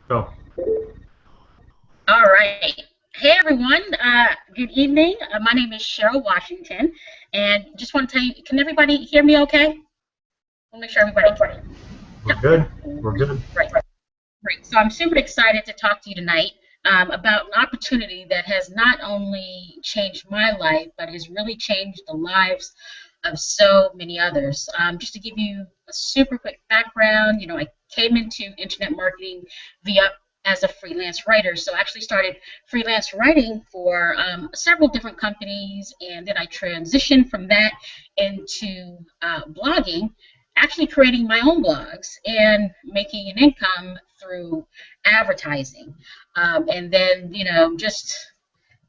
Go. All right. Hey, everyone. Good evening. My name is Cheryl Washington, and just want to tell you, can everybody hear me okay? I'll make sure everybody can. We're Yep. good. We're good. Right. Great. So I'm super excited to talk to you tonight about an opportunity that has not only changed my life, but has really changed the lives of so many others. Just to give you a super quick background, I came into internet marketing via as a freelance writer. So I actually started freelance writing for several different companies, and then I transitioned from that into blogging, actually creating my own blogs and making an income through advertising. And then, just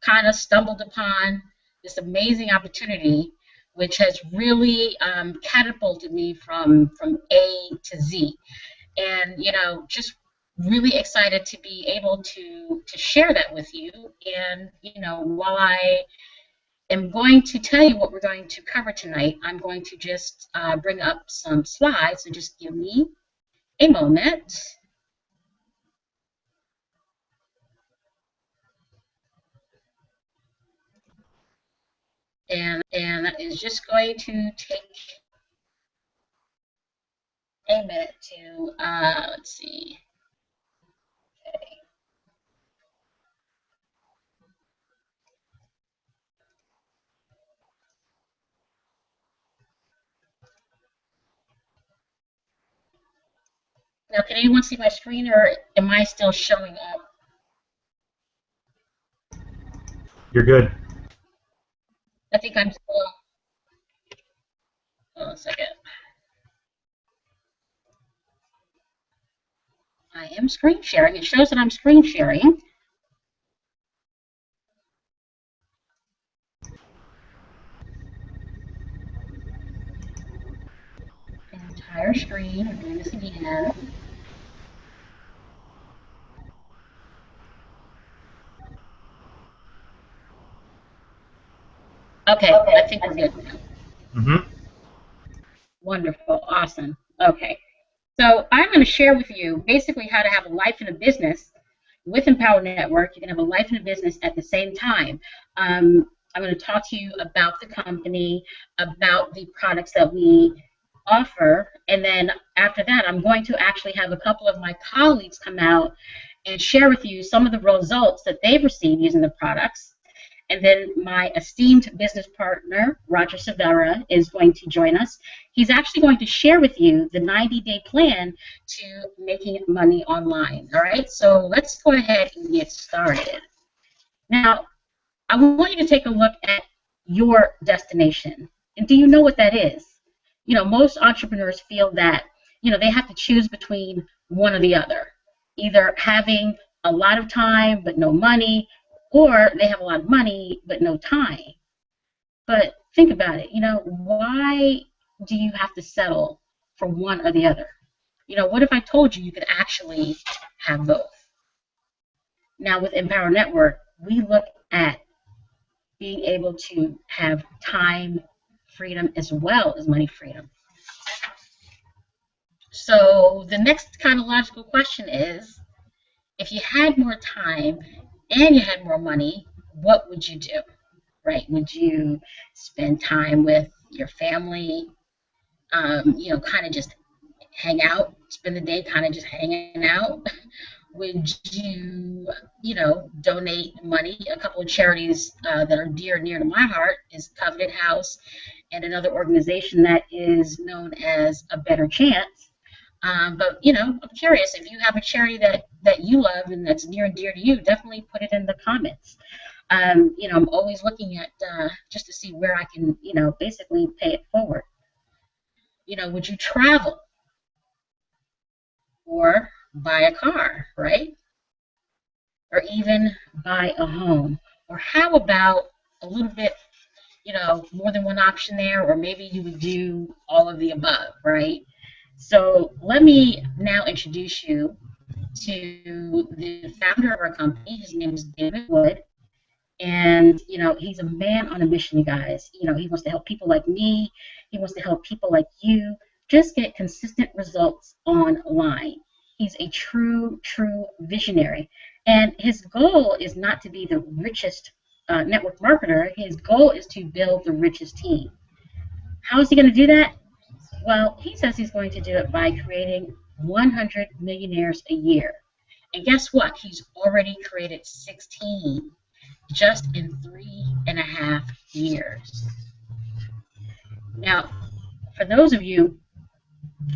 kind of stumbled upon this amazing opportunity, which has really catapulted me from A to Z. And, just really excited to be able to share that with you. And, while I am going to tell you what we're going to cover tonight, I'm going to just bring up some slides. So just give me a moment. And that is just going to take a minute to, let's see. Okay. Now, can anyone see my screen, or am I still showing up? You're good. I think I'm still, hold on a second. I am screen sharing. It shows that I'm screen sharing. Entire screen. I'm doing this again. Okay, I think we're good now. Mm-hmm. Wonderful. Awesome. Okay. So I'm going to share with you basically how to have a life and a business with Empower Network. You can have a life and a business at the same time. I'm going to talk to you about the company, about the products that we offer, and then after that, I'm going to actually have a couple of my colleagues come out and share with you some of the results that they've received using the products. And then my esteemed business partner, Roger Severa, is going to join us. He's actually going to share with you the 90-day plan to making money online. All right, so let's go ahead and get started. Now, I want you to take a look at your destination. And do you know what that is? Most entrepreneurs feel that, they have to choose between one or the other. Either having a lot of time but no money, or they have a lot of money but no time. But think about it, why do you have to settle for one or the other? What if I told you you could actually have both? Now, with Empower Network, we look at being able to have time freedom as well as money freedom. So the next kind of logical question is, if you had more time and you had more money, what would you do? Right? Would you spend time with your family? Kind of just hang out, spend the day kind of just hanging out? Would you, donate money? A couple of charities that are dear and near to my heart is Covenant House and another organization that is known as A Better Chance. But I'm curious if you have a charity that you love and that's near and dear to you. Definitely put it in the comments. I'm always looking at just to see where I can, basically pay it forward. Would you travel or buy a car, right? Or even buy a home? Or how about a little bit, more than one option there, or maybe you would do all of the above, right? So let me now introduce you to the founder of our company. His name is David Wood. And, he's a man on a mission, you guys. He wants to help people like me. He wants to help people like you just get consistent results online. He's a true visionary. And his goal is not to be the richest network marketer. His goal is to build the richest team. How is he going to do that? Well, he says he's going to do it by creating 100 millionaires a year. And guess what? He's already created 16 just in 3.5 years. Now, for those of you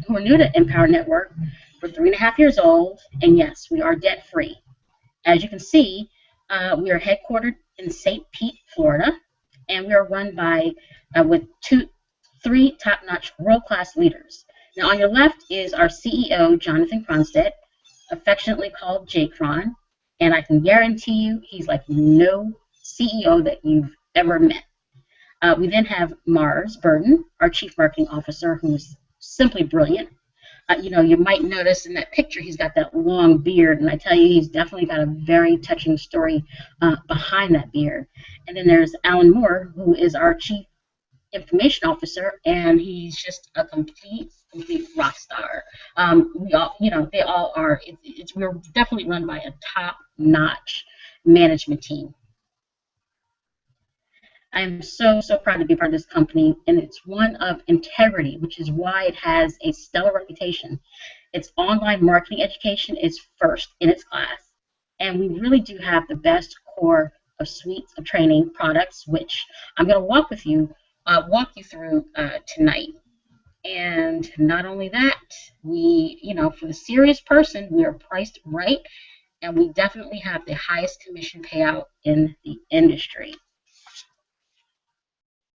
who are new to Empower Network, we're 3.5 years old, and yes, we are debt free. As you can see, we are headquartered in St. Pete, Florida, and we are run by with three top-notch world-class leaders. Now, on your left is our CEO, Jonathan Cronstedt, affectionately called J. Cron, and I can guarantee you he's like no CEO that you've ever met. We then have Mars Burden, our Chief Marketing Officer, who's simply brilliant. You might notice in that picture he's got that long beard, and I tell you, he's definitely got a very touching story behind that beard. And then there's Alan Moore, who is our Chief Information Officer, and he's just a complete rock star. We all, they all are. We're definitely run by a top-notch management team. I am so proud to be part of this company, and it's one of integrity, which is why it has a stellar reputation. Its online marketing education is first in its class, and we really do have the best core of suites of training products, which I'm going to walk you through tonight. And not only that, for the serious person, we are priced right, and we definitely have the highest commission payout in the industry.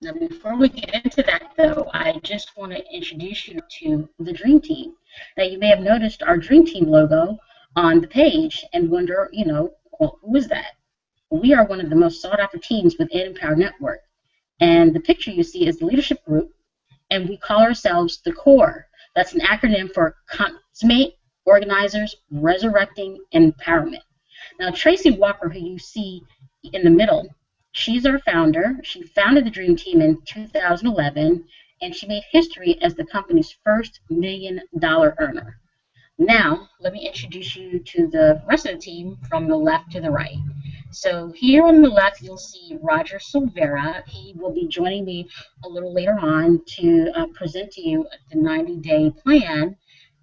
Now, before we get into that, though, I just want to introduce you to the Dream Team. Now, you may have noticed our Dream Team logo on the page and wonder, well, who is that? Well, we are one of the most sought-after teams within Empower Network. And the picture you see is the leadership group, and we call ourselves the CORE. That's an acronym for Consummate Organizers Resurrecting Empowerment. Now, Tracy Walker, who you see in the middle, she's our founder. She founded the Dream Team in 2011, and she made history as the company's first $1 million earner. Now, let me introduce you to the rest of the team from the left to the right. So here on the left, you'll see Roger Silvera. He will be joining me a little later on to present to you the 90-day plan.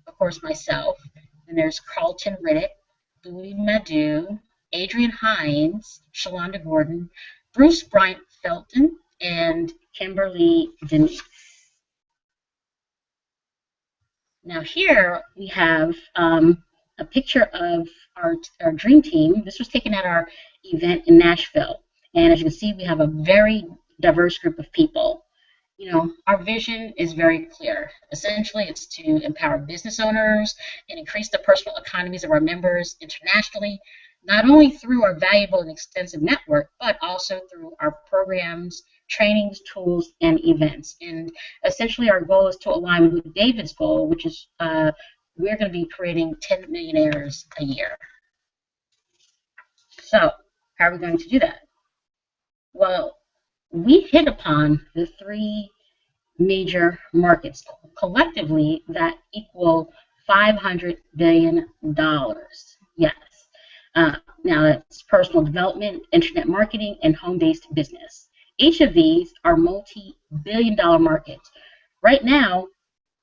Of course, myself. And there's Carlton Riddick, Louis Madu, Adrian Hines, Shalonda Gordon, Bruce Bryant Felton, and Kimberly Denise. Now here we have a picture of our Dream Team. This was taken at our event in Nashville. And as you can see, we have a very diverse group of people. Our vision is very clear. Essentially, it's to empower business owners and increase the personal economies of our members internationally, not only through our valuable and extensive network, but also through our programs, trainings, tools, and events. And essentially, our goal is to align with David's goal, which is we're going to be creating 10 millionaires a year. So, how are we going to do that? Well, we hit upon the three major markets collectively that equal $500 billion. Yes. Now, that's personal development, internet marketing, and home-based business. Each of these are multi-billion-dollar markets. Right now,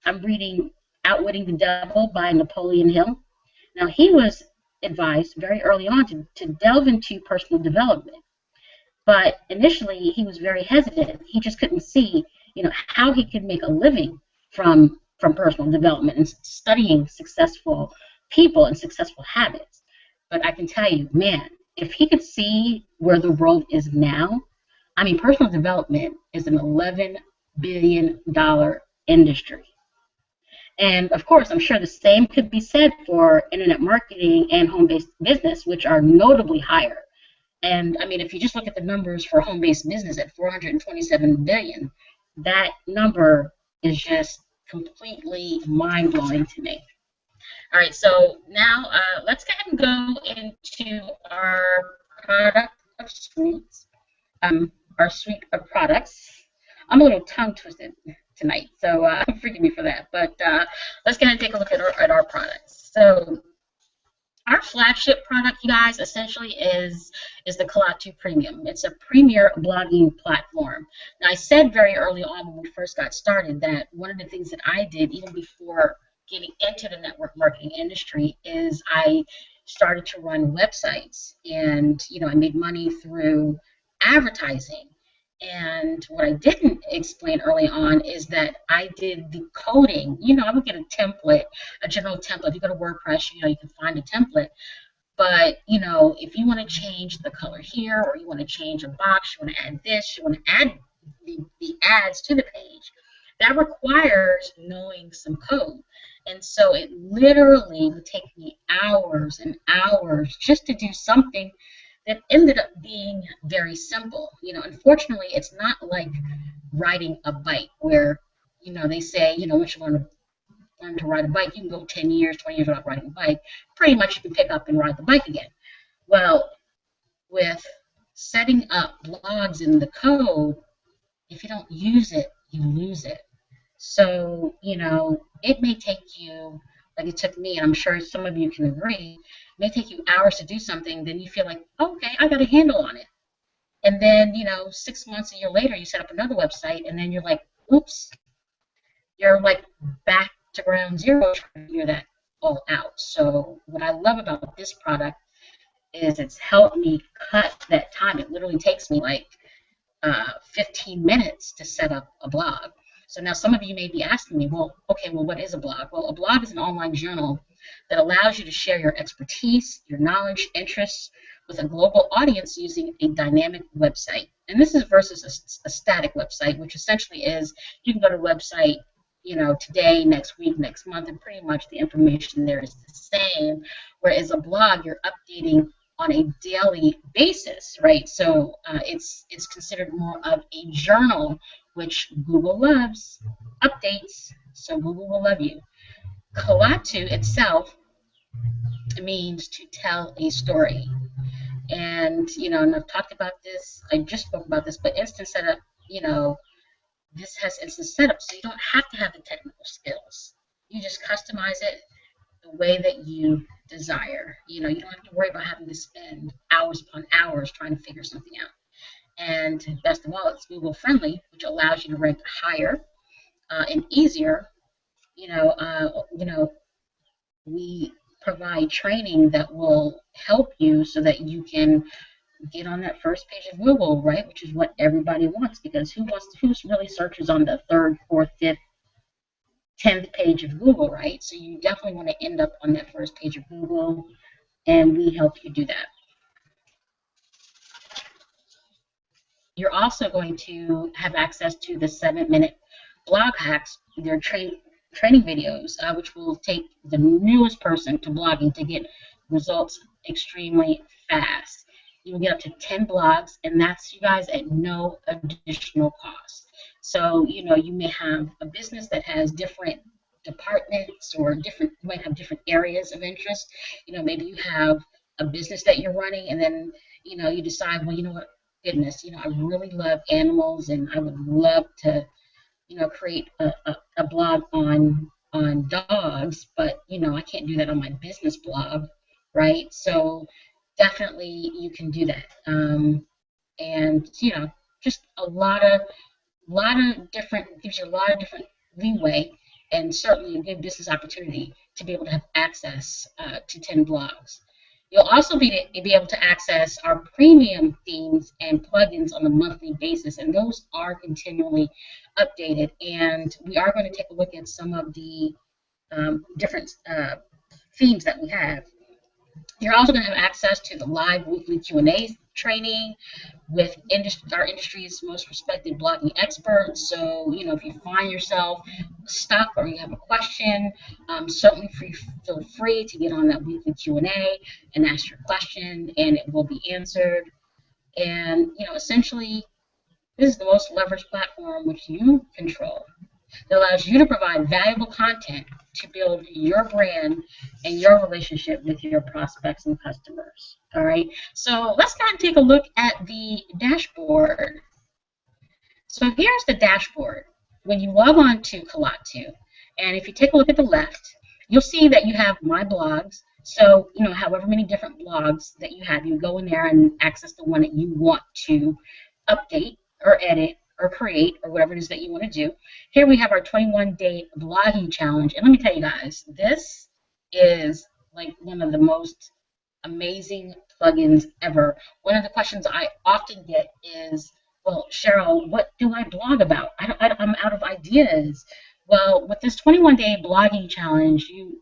I'm reading Outwitting the Devil by Napoleon Hill. Now, he was advised very early on to delve into personal development. But initially, he was very hesitant. He just couldn't see, how he could make a living from personal development and studying successful people and successful habits. But I can tell you, man, if he could see where the world is now, personal development is an $11 billion industry. And of course, I'm sure the same could be said for internet marketing and home-based business, which are notably higher. And if you just look at the numbers for home-based business at 427 billion, that number is just completely mind-blowing to me. All right, so now let's go ahead and go into our product of suites, our suite of products. I'm a little tongue-twisted tonight, so forgive me for that. But let's get and take a look at our products. So our flagship product, you guys, essentially is the Kalatu Premium. It's a premier blogging platform. Now, I said very early on when we first got started that one of the things that I did even before getting into the network marketing industry is I started to run websites, and I made money through advertising. And what I didn't explain early on is that I did the coding. I would get a template, a general template. If you go to WordPress, you can find a template. But, if you want to change the color here, or you want to change a box, you want to add this, you want to add the ads to the page, that requires knowing some code. And so it literally would take me hours and hours just to do something that ended up being very simple. Unfortunately, it's not like riding a bike where, they say, once you learn to ride a bike, you can go 10 years, 20 years without riding a bike. Pretty much you can pick up and ride the bike again. Well, with setting up blogs in the code, if you don't use it, you lose it. So, it may take you, like it took me, and I'm sure some of you can agree, it may take you hours to do something, then you feel like, oh, okay, I got a handle on it. And then, 6 months, a year later, you set up another website, and then you're like, oops, you're like back to ground zero trying to figure that all out. So what I love about this product is it's helped me cut that time. It literally takes me like 15 minutes to set up a blog. So now some of you may be asking me, well, okay, well, what is a blog? Well, a blog is an online journal that allows you to share your expertise, your knowledge, interests with a global audience using a dynamic website. And this is versus a static website, which essentially is you can go to a website, today, next week, next month, and pretty much the information there is the same. Whereas a blog, you're updating on a daily basis, right? So it's considered more of a journal, which Google loves. Updates, so Google will love you. Kalatu itself means to tell a story. And, and I've talked about this, I just spoke about this, but instant setup, this has instant setup, so you don't have to have the technical skills. You just customize it the way that you desire. You don't have to worry about having to spend hours upon hours trying to figure something out. And best of all, it's Google friendly, which allows you to rank higher and easier. We provide training that will help you so that you can get on that first page of Google, right? Which is what everybody wants, because who really searches on the third, fourth, fifth, 10th page of Google, right? So you definitely want to end up on that first page of Google, and we help you do that. You're also going to have access to the 7-minute blog hacks, their training videos, which will take the newest person to blogging to get results extremely fast. You will get up to 10 blogs, and that's, you guys, at no additional cost. So, you may have a business that has different departments, or you might have different areas of interest. Maybe you have a business that you're running, and then, you decide, well, what, goodness, I really love animals, and I would love to, create a blog on dogs, but, I can't do that on my business blog, right? So definitely you can do that. And, just a lot of different, gives you a lot of different leeway, and certainly a good business opportunity to be able to have access to 10 blogs. You'll also be able to access our premium themes and plugins on a monthly basis, and those are continually updated. And we are going to take a look at some of the different themes that we have. You're also going to have access to the live weekly Q&A training with our industry's most respected blogging experts. So, if you find yourself stuck or you have a question, certainly feel free to get on that weekly Q&A and ask your question, and it will be answered. And, essentially, this is the most leveraged platform which you control. It allows you to provide valuable content to build your brand and your relationship with your prospects and customers. All right, so let's go and take a look at the dashboard. So here's the dashboard. when you log on to Kalatu, and if you take a look at the left, you'll see that you have my blogs. So, however many different blogs that you have, you go in there and access the one that you want to update or edit or create or whatever it is that you want to do. Here we have our 21-day blogging challenge. And let me tell you guys, this is like one of the most amazing plugins ever. One of the questions I often get is, well, Cheryl, what do I blog about? I'm out of ideas. Well, with this 21-day blogging challenge, you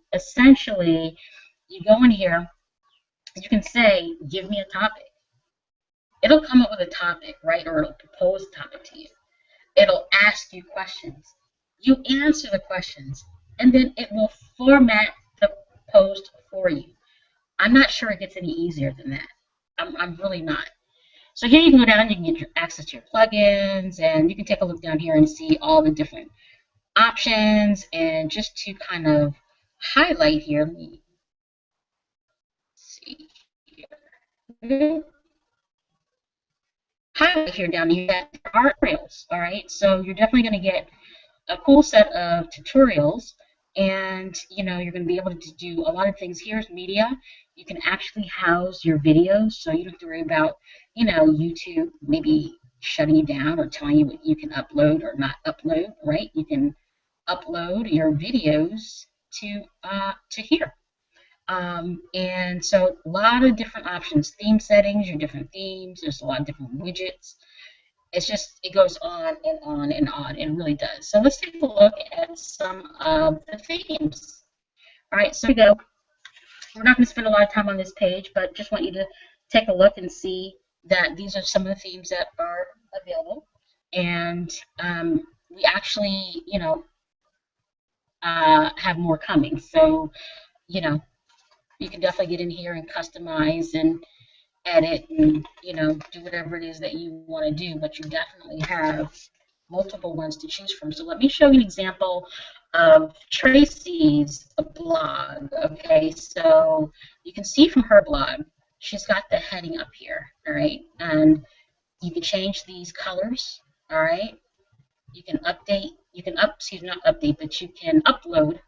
go in here, you can say, give me a topic. It'll come up with a topic, right? Or it'll propose a topic to you. It'll ask you questions. You answer the questions, and then it will format the post for you. I'm not sure it gets any easier than that. I'm really not. So here you can go down, you can get your access to your plugins, and you can take a look down here and see all the different options. And just to kind of highlight here, let me see here. Highlight here down here that there are tutorials. All right, so you're definitely going to get a cool set of tutorials, and you're going to be able to do a lot of things. Here's media. You can actually house your videos, so you don't have to worry about YouTube maybe shutting you down or telling you what you can upload or not upload, right? You can upload your videos to here. And so a lot of different options, theme settings, your different themes. There's a lot of different widgets. It goes on and on and on. It really does. So let's take a look at some of the themes. All right, so here we go. We're not going to spend a lot of time on this page, but just want you to take a look and see that these are some of the themes that are available. And we actually, have more coming. So, you can definitely get in here and customize and edit and do whatever it is that you want to do, but you definitely have multiple ones to choose from. So let me show you an example of Tracy's blog. Okay, so you can see from her blog, she's got the heading up here. All right, and you can change these colors. All right, you can update. Not update, but you can upload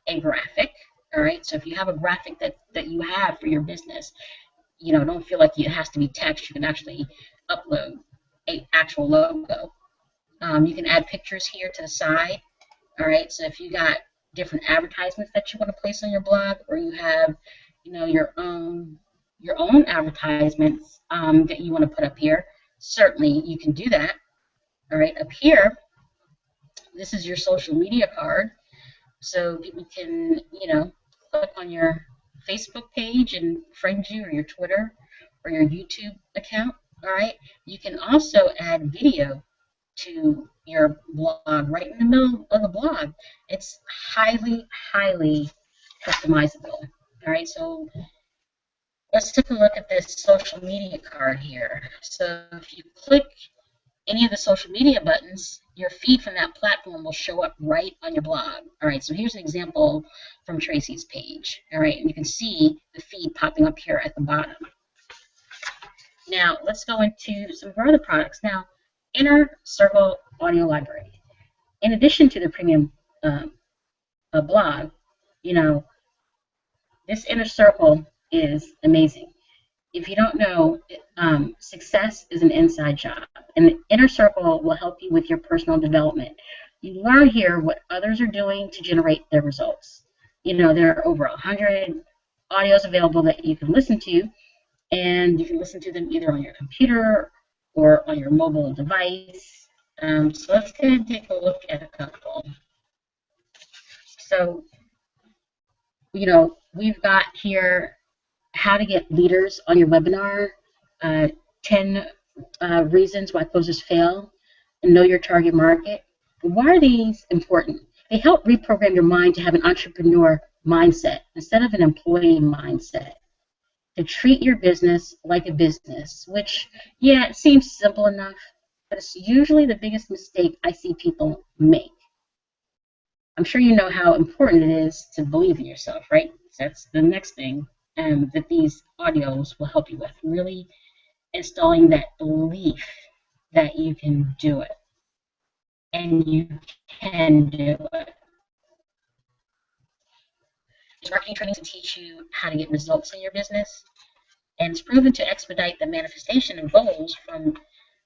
a graphic. All right, so if you have a graphic that you have for your business, don't feel like it has to be text. You can actually upload an actual logo. You can add pictures here to the side. All right, so if you got different advertisements that you want to place on your blog, or you have, your own advertisements that you want to put up here, certainly you can do that. All right, up here, this is your social media card, so people can, click on your Facebook page and friend you, or your Twitter or your YouTube account. All right, you can also add video to your blog right in the middle of the blog. It's highly, highly customizable. All right, so let's take a look at this social media card here. So if you click any of the social media buttons, your feed from that platform will show up right on your blog. All right, so here's an example from Tracy's page. All right, and you can see the feed popping up here at the bottom. Now, let's go into some of our other products. Now, Inner Circle Audio Library. In addition to the premium blog, this Inner Circle is amazing. If you don't know, success is an inside job, and the Inner Circle will help you with your personal development. You learn here what others are doing to generate their results. There are over 100 audios available that you can listen to, and you can listen to them either on your computer or on your mobile device. So let's go ahead and take a look at a couple. So, we've got here how to get leaders on your webinar, 10 reasons why closers fail, and know your target market. Why are these important? They help reprogram your mind to have an entrepreneur mindset instead of an employee mindset. To treat your business like a business, which, yeah, it seems simple enough, but it's usually the biggest mistake I see people make. I'm sure you know how important it is to believe in yourself, right? That's the next thing that these audios will help you with, really installing that belief that you can do it. and you can do it. It's marketing training to teach you how to get results in your business, and it's proven to expedite the manifestation of goals from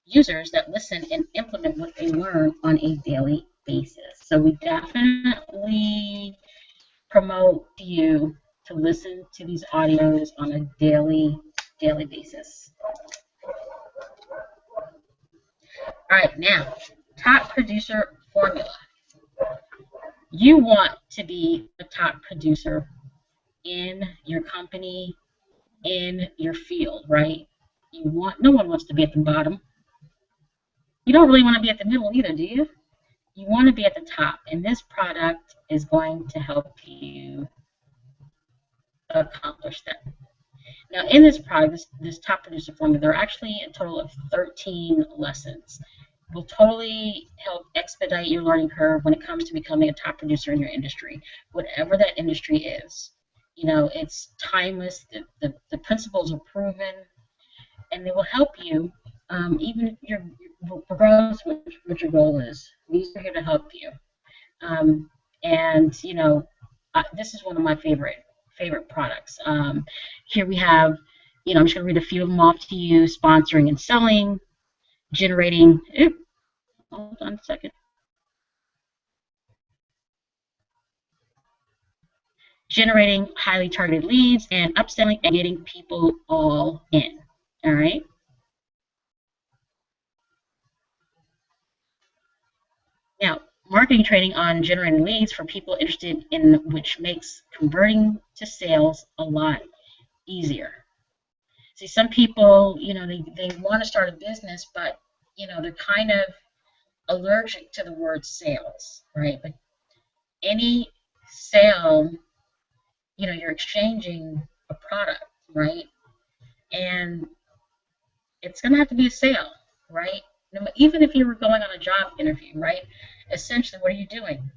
users that listen and implement what they learn on a daily basis. So we definitely promote you to listen to these audios on a daily basis. All right, now, top producer formula. You want to be the top producer in your company, in your field, right? No one wants to be at the bottom. You don't really want to be at the middle either, do you? You want to be at the top, and this product is going to help you accomplish that. Now, in this product, this top producer formula, there are actually a total of 13 lessons. It will totally help expedite your learning curve when it comes to becoming a top producer in your industry, whatever that industry is. It's timeless. The principles are proven, and they will help you, even if regardless of what your goal is. These are here to help you. And this is one of my favorite products. Here we have, I'm just going to read a few of them off to you: sponsoring and selling, generating. Hold on a second. Generating highly targeted leads, and upselling and getting people all in. All right. Now, marketing training on generating leads for people interested in which makes converting to sales a lot easier. See, some people, they want to start a business, but, they're kind of allergic to the word sales, right? But any sale, you're exchanging a product, right? And it's going to have to be a sale, right? Even if you were going on a job interview, right? Essentially, what are you doing?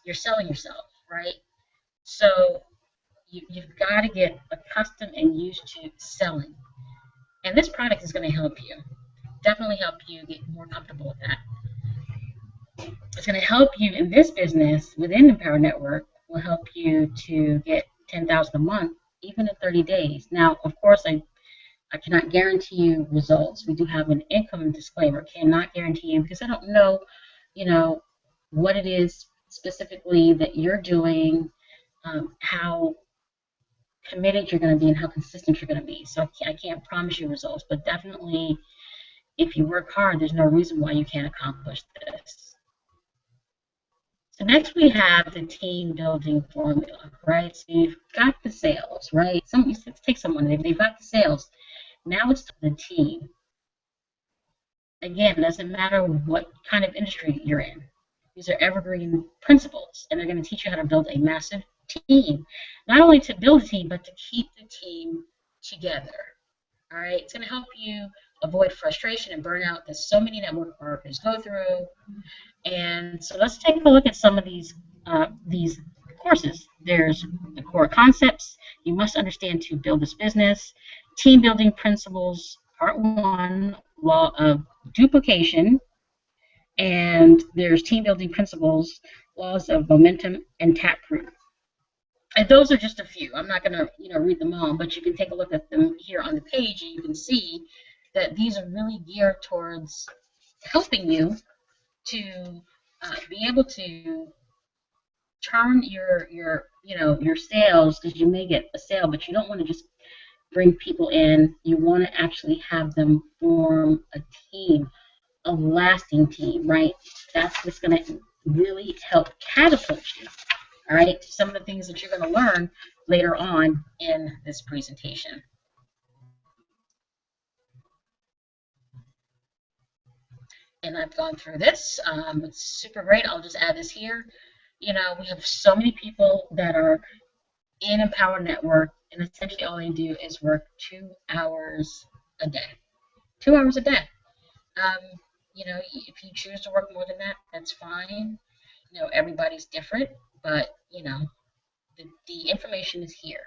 You're selling yourself, right? So you've got to get accustomed and used to selling. And this product is going to help you. Definitely help you get more comfortable with that. It's going to help you in this business within Empower Network. Will help you to get $10,000 a month, even in 30 days. Now, of course, I cannot guarantee you results. We do have an income disclaimer. Cannot guarantee you because I don't know, what it is specifically that you're doing, how committed you're going to be, and how consistent you're going to be. So I can't promise you results, but definitely, if you work hard, there's no reason why you can't accomplish this. So next we have the team building formula, right? So you've got the sales, right? Let's take someone, they've got the sales. Now it's the team. Again, it doesn't matter what kind of industry you're in. These are evergreen principles, and they're going to teach you how to build a massive team. Not only to build a team, but to keep the team together. All right? It's going to help you avoid frustration and burnout that so many network marketers go through. And so let's take a look at some of these courses. There's the core concepts you must understand to build this business, team building principles, part 1, law of duplication, and there's team building principles, laws of momentum, and taproot. And those are just a few. I'm not going to read them all, but you can take a look at them here on the page, and you can see that these are really geared towards helping you to be able to turn your sales, because you may get a sale, but you don't want to just bring people in. You want to actually have them form a team, a lasting team, right? That's what's going to really help catapult you, all right, to some of the things that you're going to learn later on in this presentation. And I've gone through this. It's super great. I'll just add this here. We have so many people that are in Empower Network, and essentially all they do is work 2 hours a day. 2 hours a day. If you choose to work more than that, that's fine. Everybody's different, but the information is here.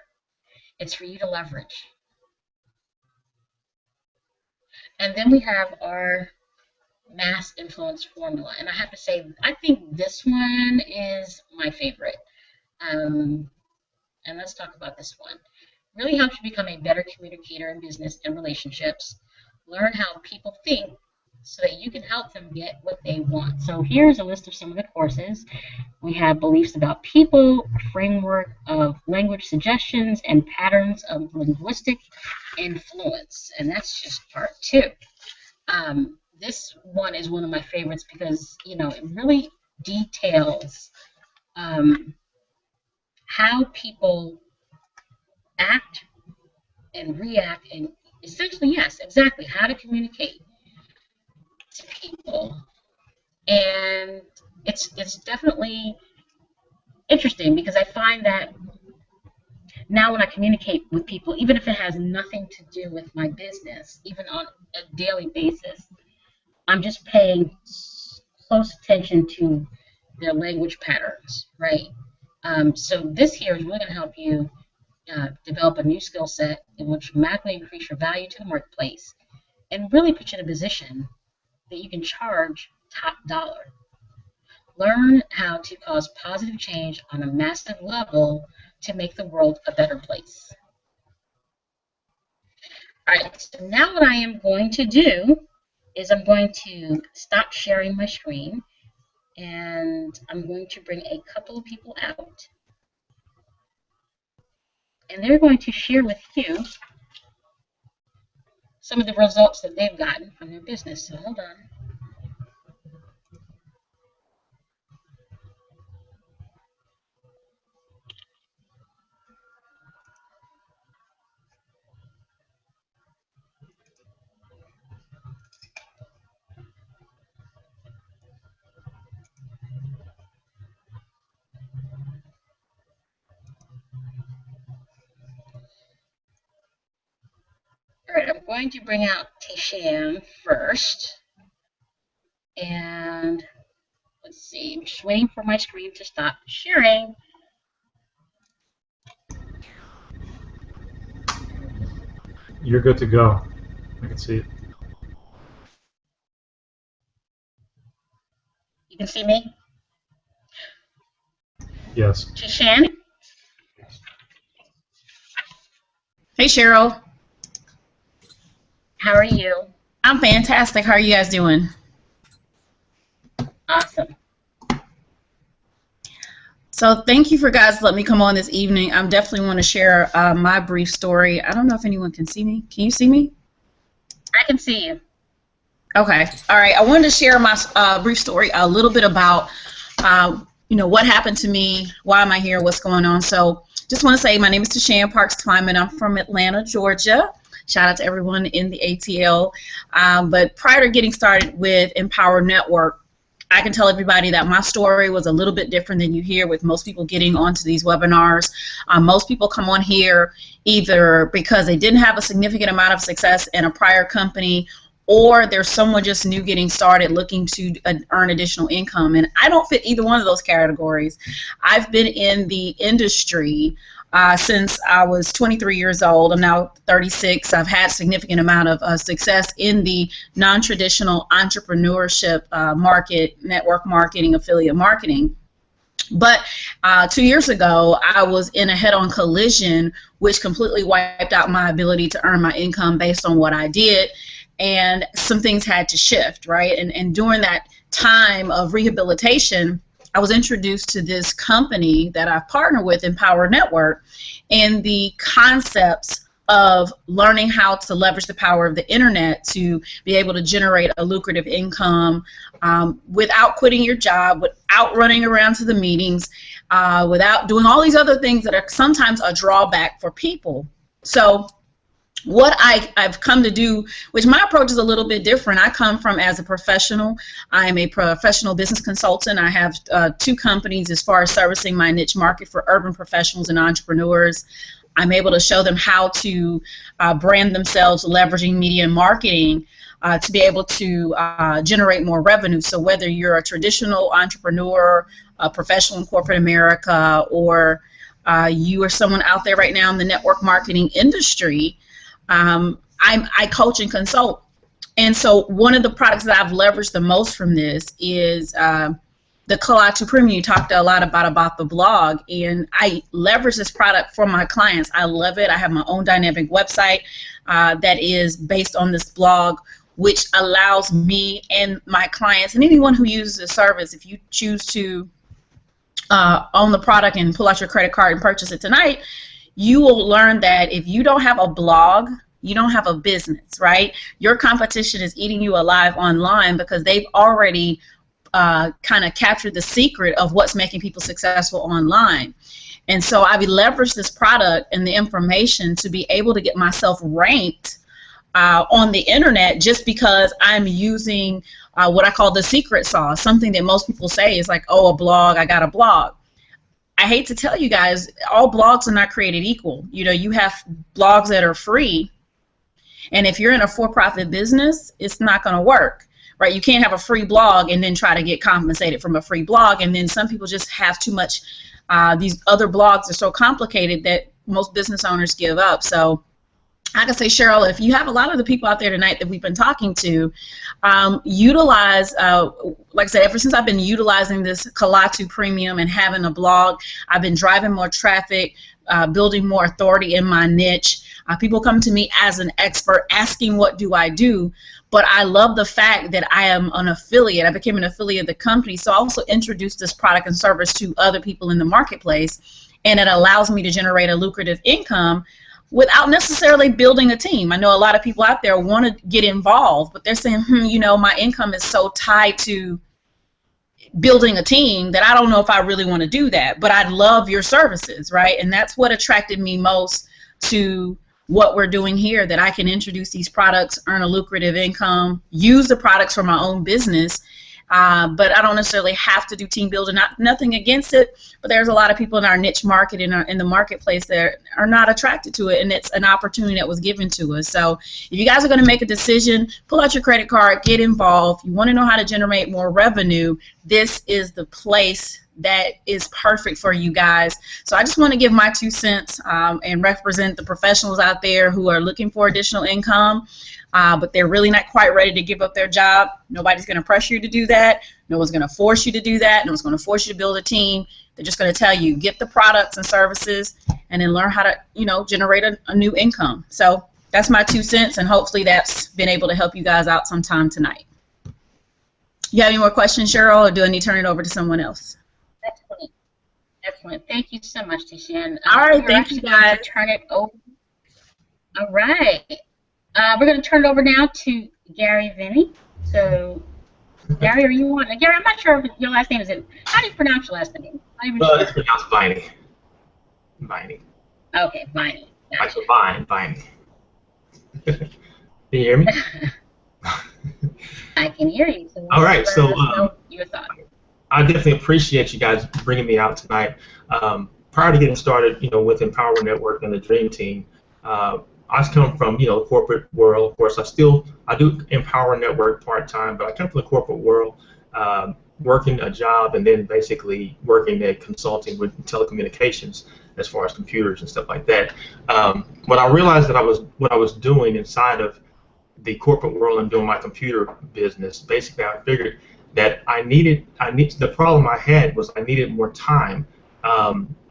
It's for you to leverage. And then we have our mass influence formula. And I have to say, I think this one is my favorite. Um, and let's talk about this one. Really helps you become a better communicator in business and relationships. Learn how people think so that you can help them get what they want. So here's a list of some of the courses. We have beliefs about people, a framework of language suggestions, and patterns of linguistic influence. And that's just part two. This one is one of my favorites because, it really details how people act and react, and essentially, yes, exactly, how to communicate to people. And it's definitely interesting because I find that now when I communicate with people, even if it has nothing to do with my business, even on a daily basis, I'm just paying close attention to their language patterns, right? So this here is really going to help you develop a new skill set in which dramatically increase your value to the marketplace and really put you in a position that you can charge top dollar. Learn how to cause positive change on a massive level to make the world a better place. All right, so now what I am going to do is I'm going to stop sharing my screen and I'm going to bring a couple of people out and they're going to share with you some of the results that they've gotten from their business. So hold on. All right, I'm going to bring out Tayshan first. And let's see, I'm just waiting for my screen to stop sharing. You're good to go. I can see it. You can see me? Yes. Tayshan, Hey Cheryl, how are you? I'm fantastic. How are you guys doing? Awesome. So thank you for guys letting me come on this evening. I definitely want to share my brief story. I don't know if anyone can see me. Can you see me? I can see you. Okay. All right. I wanted to share my brief story a little bit about what happened to me, why am I here, what's going on. So just want to say my name is Tashan Parks Twyman. I'm from Atlanta, Georgia. Shout out to everyone in the ATL. But prior to getting started with Empower Network, I can tell everybody that my story was a little bit different than you hear with most people getting onto these webinars. Most people come on here either because they didn't have a significant amount of success in a prior company, or there's someone just new getting started looking to earn additional income. And I don't fit either one of those categories. I've been in the industry since I was 23 years old. I'm now 36. I've had significant amount of success in the non-traditional entrepreneurship market, network marketing, affiliate marketing. But 2 years ago, I was in a head-on collision which completely wiped out my ability to earn my income based on what I did. And some things had to shift, right? And during that time of rehabilitation, I was introduced to this company that I've partnered with, Empower Network, and the concepts of learning how to leverage the power of the internet to be able to generate a lucrative income without quitting your job, without running around to the meetings, without doing all these other things that are sometimes a drawback for people. So what I've come to do, which my approach is a little bit different. I come from as a professional. I am a professional business consultant. I have 2 companies as far as servicing my niche market for urban professionals and entrepreneurs. I'm able to show them how to brand themselves, leveraging media and marketing to be able to generate more revenue. So whether you're a traditional entrepreneur, a professional in corporate America, or you are someone out there right now in the network marketing industry, I coach and consult And so one of the products that I've leveraged the most from this is the Kalatu Premium. You talked a lot about the blog, and I leverage this product for my clients. I love it. I have my own dynamic website that is based on this blog, which allows me and my clients and anyone who uses the service, if you choose to own the product and pull out your credit card and purchase it tonight, you will learn that if you don't have a blog, you don't have a business, right? Your competition is eating you alive online because they've already kind of captured the secret of what's making people successful online. And so I've leveraged this product and the information to be able to get myself ranked on the internet just because I'm using what I call the secret sauce, something that most people say is like, oh, a blog, I got a blog. I hate to tell you guys, all blogs are not created equal. You know, you have blogs that are free, and if you're in a for-profit business, it's not going to work, right? You can't have a free blog and then try to get compensated from a free blog, and then some people just have too much. These other blogs are so complicated that most business owners give up. So I can say, Cheryl, if you have a lot of the people out there tonight that we've been talking to, utilize, like I said, ever since I've been utilizing this Kalatu Premium and having a blog, I've been driving more traffic, building more authority in my niche. People come to me as an expert asking what do I do, but I love the fact that I am an affiliate. I became an affiliate of the company, so I also introduced this product and service to other people in the marketplace, and it allows me to generate a lucrative income without necessarily building a team. I know a lot of people out there want to get involved, but they're saying, you know, my income is so tied to building a team that I don't know if I really want to do that, but I'd love your services, right? And that's what attracted me most to what we're doing here, that I can introduce these products, earn a lucrative income, use the products for my own business, but I don't necessarily have to do team building. Nothing against it, but there's a lot of people in our niche market, in the marketplace, that are not attracted to it, and it's an opportunity that was given to us. So if you guys are going to make a decision, pull out your credit card, get involved. You want to know how to generate more revenue, this is the place that is perfect for you guys. So I just want to give my 2 cents and represent the professionals out there who are looking for additional income, but they're really not quite ready to give up their job. Nobody's going to pressure you to do that. No one's going to force you to do that. No one's going to force you to build a team. They're just going to tell you, get the products and services and then learn how to, you know, generate a new income. So that's my 2 cents, and hopefully that's been able to help you guys out sometime tonight. You have any more questions, Cheryl, or do I need to turn it over to someone else? Excellent. Excellent. Thank you so much, Tishan. All right, thank you, guys. Turn it over. All right. We're going to turn it over now to Gary Vinny. So, Gary, are you on? Gary, I'm not sure if your last name is it. How do you pronounce your last name? It's pronounced Viney. Viney. Okay, Viney. Gotcha. Like Viney. Can you hear me? I can hear you. So all right. So, your thoughts. I definitely appreciate you guys bringing me out tonight. Prior to getting started, you know, with Empower Network and the Dream Team, I come from, you know, the corporate world. Of course, I do Empower Network part-time, but I come from the corporate world, working a job and then basically working at consulting with telecommunications as far as computers and stuff like that. When I realized that what I was doing inside of the corporate world and doing my computer business, basically I figured that the problem I had was I needed more time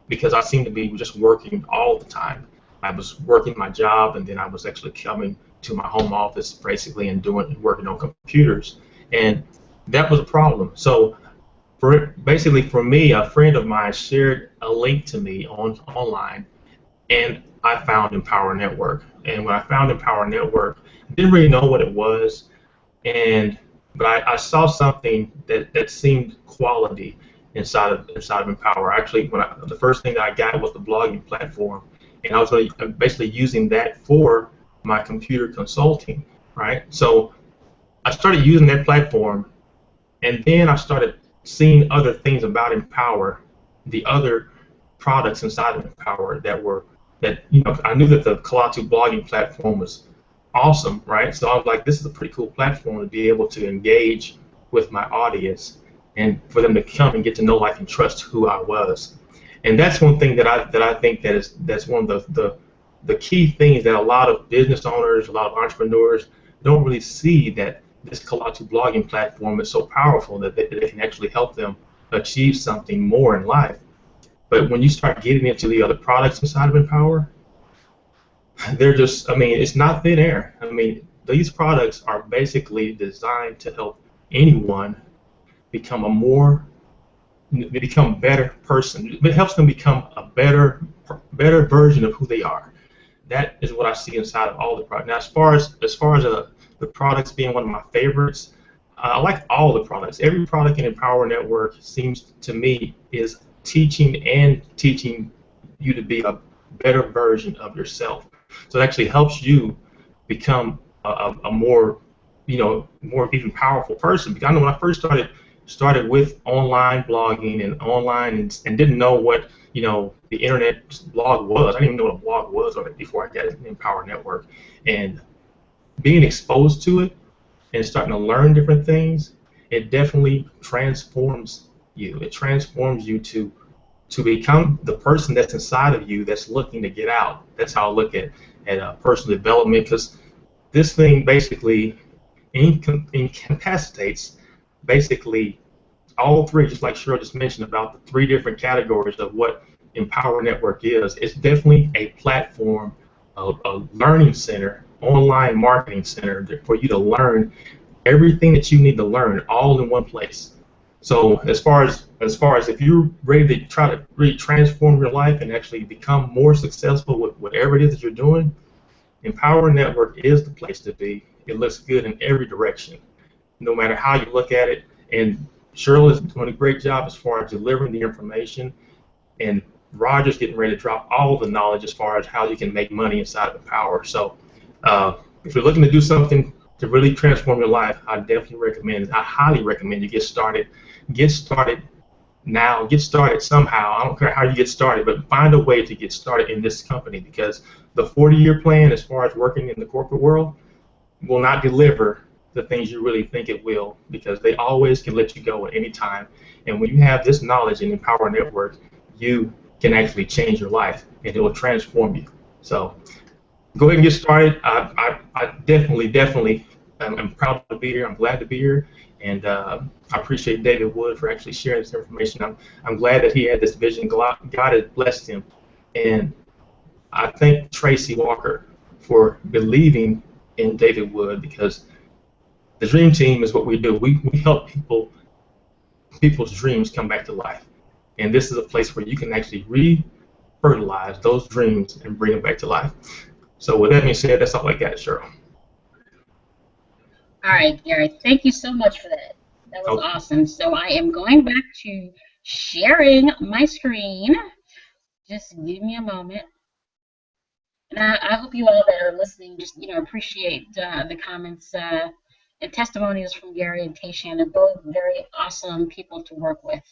because I seemed to be just working all the time. I was working my job, and then I was actually coming to my home office basically and working on computers, and that was a problem. So basically for me, a friend of mine shared a link to me online, and I found Empower Network. And when I found Empower Network, I didn't really know what it was, but I saw something that seemed quality inside of Empower. Actually, the first thing that I got was the blogging platform, and I was basically using that for my computer consulting, right? So I started using that platform, and then I started seeing other things about Empower, the other products inside of Empower that you know, I knew that the Kalatu blogging platform was awesome, right? So I was like, this is a pretty cool platform to be able to engage with my audience and for them to come and get to know, like, and trust who I was. And that's one thing that I think that's one of the key things that a lot of business owners, a lot of entrepreneurs don't really see that this Kalatu blogging platform is so powerful that it can actually help them achieve something more in life. But when you start getting into the other products inside of Empower, they're just, I mean, it's not thin air. I mean, these products are basically designed to help anyone become become a better person. It helps them become a better version of who they are. That is what I see inside of all the products. Now, as far as the products being one of my favorites, I like all the products. Every product in Empower Network seems to me is teaching you to be a better version of yourself. So it actually helps you become a more, more even powerful person. Because I know when I first started with online blogging and didn't know what the internet blog was. I didn't even know what a blog was before I got in the Empower Network, and being exposed to it and starting to learn different things, it definitely transforms you. It transforms you to become the person that's inside of you that's looking to get out. That's how I look at personal development, because this thing basically incapacitates basically all three, just like Cheryl just mentioned about the three different categories of what Empower Network is. It's definitely a platform, a learning center, online marketing center for you to learn everything that you need to learn all in one place. So as far as if you're ready to try to really transform your life and actually become more successful with whatever it is that you're doing, Empower Network is the place to be. It looks good in every direction, no matter how you look at it. And Cheryl is doing a great job as far as delivering the information, and Roger's getting ready to drop all the knowledge as far as how you can make money inside of Empower. So if you're looking to do something to really transform your life, I highly recommend you get started. Get started now. Get started somehow. I don't care how you get started, but find a way to get started in this company, because the 40-year plan as far as working in the corporate world will not deliver the things you really think it will, because they always can let you go at any time. And when you have this knowledge in Empower Network, you can actually change your life, and it will transform you. So go ahead and get started. I definitely I'm proud to be here. I'm glad to be here, and I appreciate David Wood for actually sharing this information. I'm glad that he had this vision. God has blessed him, and I thank Tracy Walker for believing in David Wood, because the Dream Team is what we do. We help people's dreams come back to life, and this is a place where you can actually re-fertilize those dreams and bring them back to life. So with that being said, that's all I got, Cheryl. All right, Gary, thank you so much for that. That was awesome. So I am going back to sharing my screen. Just give me a moment. And I hope you all that are listening just, appreciate the comments and testimonials from Gary and Tayshan. They're both very awesome people to work with.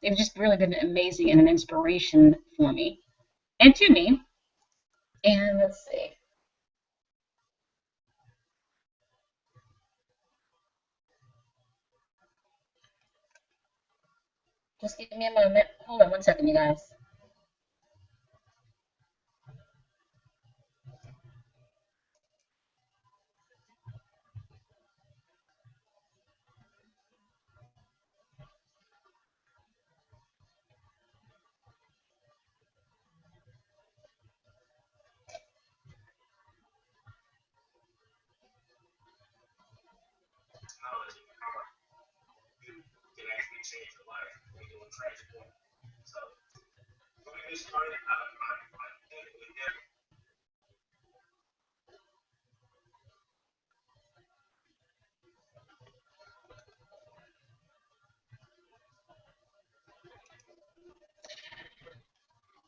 They've just really been amazing and an inspiration for me and to me. And let's see. Just give me a moment. Hold on one second, you guys.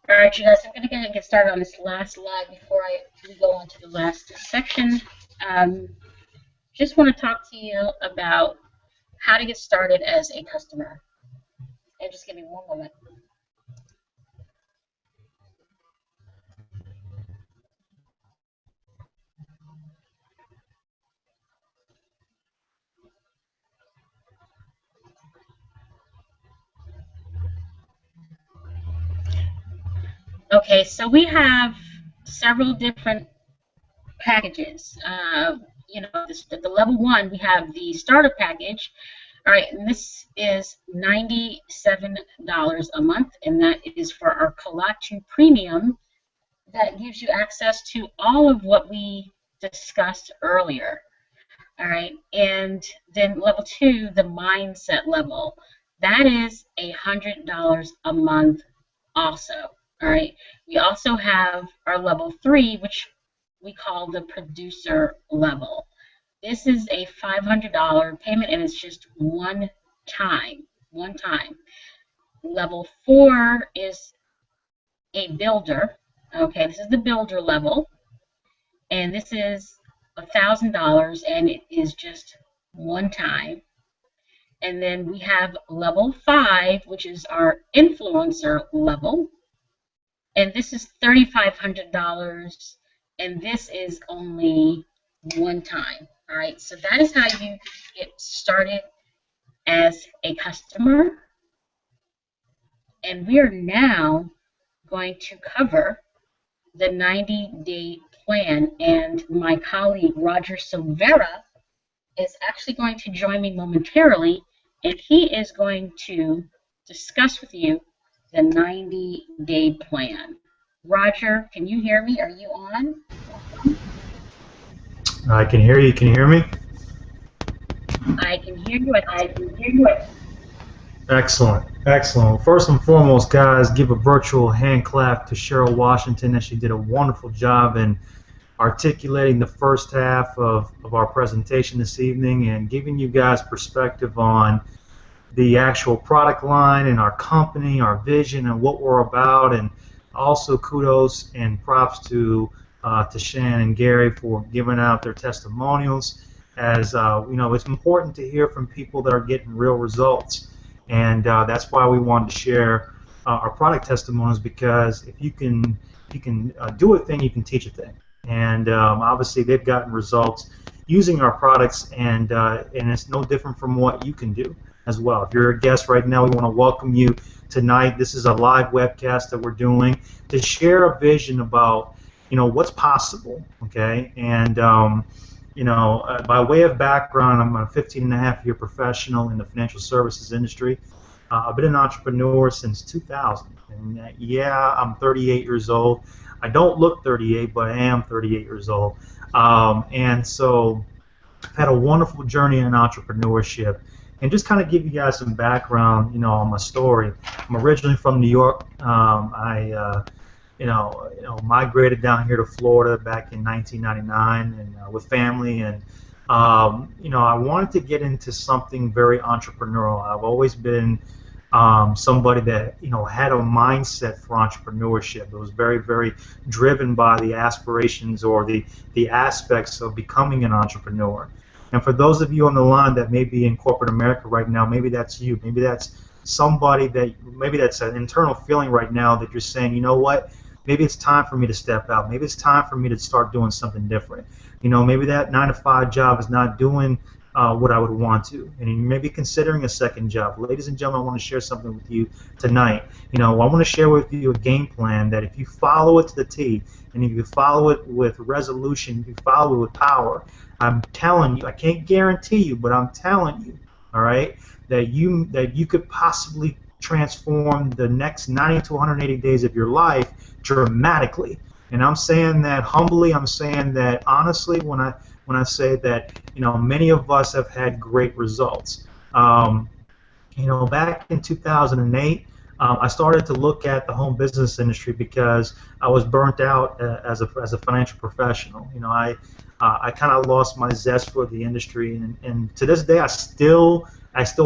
All right, you guys, I'm going to get started on this last slide before we go on to the last section. Just want to talk to you about how to get started as a customer. And just give me one moment. Okay, so we have several different packages. the level 1, we have the starter package. All right, and this is $97 a month, and that is for our Kalatu Premium. That gives you access to all of what we discussed earlier. All right, and then level 2, the mindset level, that is $100 a month also. All right, we also have our level 3, which we call the producer level. This is a $500 payment, and it's just one time. Level 4 is a builder. Okay, this is the builder level, and this is $1,000, and it is just one time. And then we have level 5, which is our influencer level, and this is $3,500, and this is only one time. All right, so that is how you get started as a customer. And we are now going to cover the 90-day plan, and my colleague Roger Silvera is actually going to join me momentarily, and he is going to discuss with you the 90-day plan. Roger, can you hear me? Are you on? I can hear you. Can you hear me? I can hear you. Excellent. Excellent. First and foremost, guys, give a virtual hand clap to Cheryl Washington, as she did a wonderful job in articulating the first half of our presentation this evening and giving you guys perspective on the actual product line and our company, our vision, and what we're about. And also kudos and props to Shan and Gary for giving out their testimonials. As it's important to hear from people that are getting real results, and that's why we wanted to share our product testimonials, because if you can do a thing, you can teach a thing. And obviously they've gotten results using our products, and it's no different from what you can do as well. If you're a guest right now, we want to welcome you tonight. This is a live webcast that we're doing to share a vision about what's possible. Okay, and by way of background, I'm a 15-and-a-half-year professional in the financial services industry. I've been an entrepreneur since 2000, and yeah, I'm 38 years old. I don't look 38, but I am 38 years old. And so I've had a wonderful journey in entrepreneurship. And just kind of give you guys some background, on my story. I'm originally from New York. I migrated down here to Florida back in 1999 and with family. And I wanted to get into something very entrepreneurial. I've always been somebody that had a mindset for entrepreneurship. It was very, very driven by the aspirations or the aspects of becoming an entrepreneur. And for those of you on the line that may be in corporate America right now, maybe that's you. Maybe that's somebody maybe that's an internal feeling right now that you're saying, you know what? Maybe it's time for me to step out. Maybe it's time for me to start doing something different. Maybe that 9-to-5 job is not doing what I would want to, and you may be considering a second job. Ladies and gentlemen, I want to share something with you tonight. I want to share with you a game plan that if you follow it to the T, and if you follow it with resolution, if you follow it with power, I'm telling you, I can't guarantee you, but I'm telling you, all right, that you could possibly transform the next 90 to 180 days of your life dramatically. And I'm saying that humbly. I'm saying that honestly when I say that many of us have had great results. Back in 2008, I started to look at the home business industry because I was burnt out as a financial professional. I kind of lost my zest for the industry, and to this day I still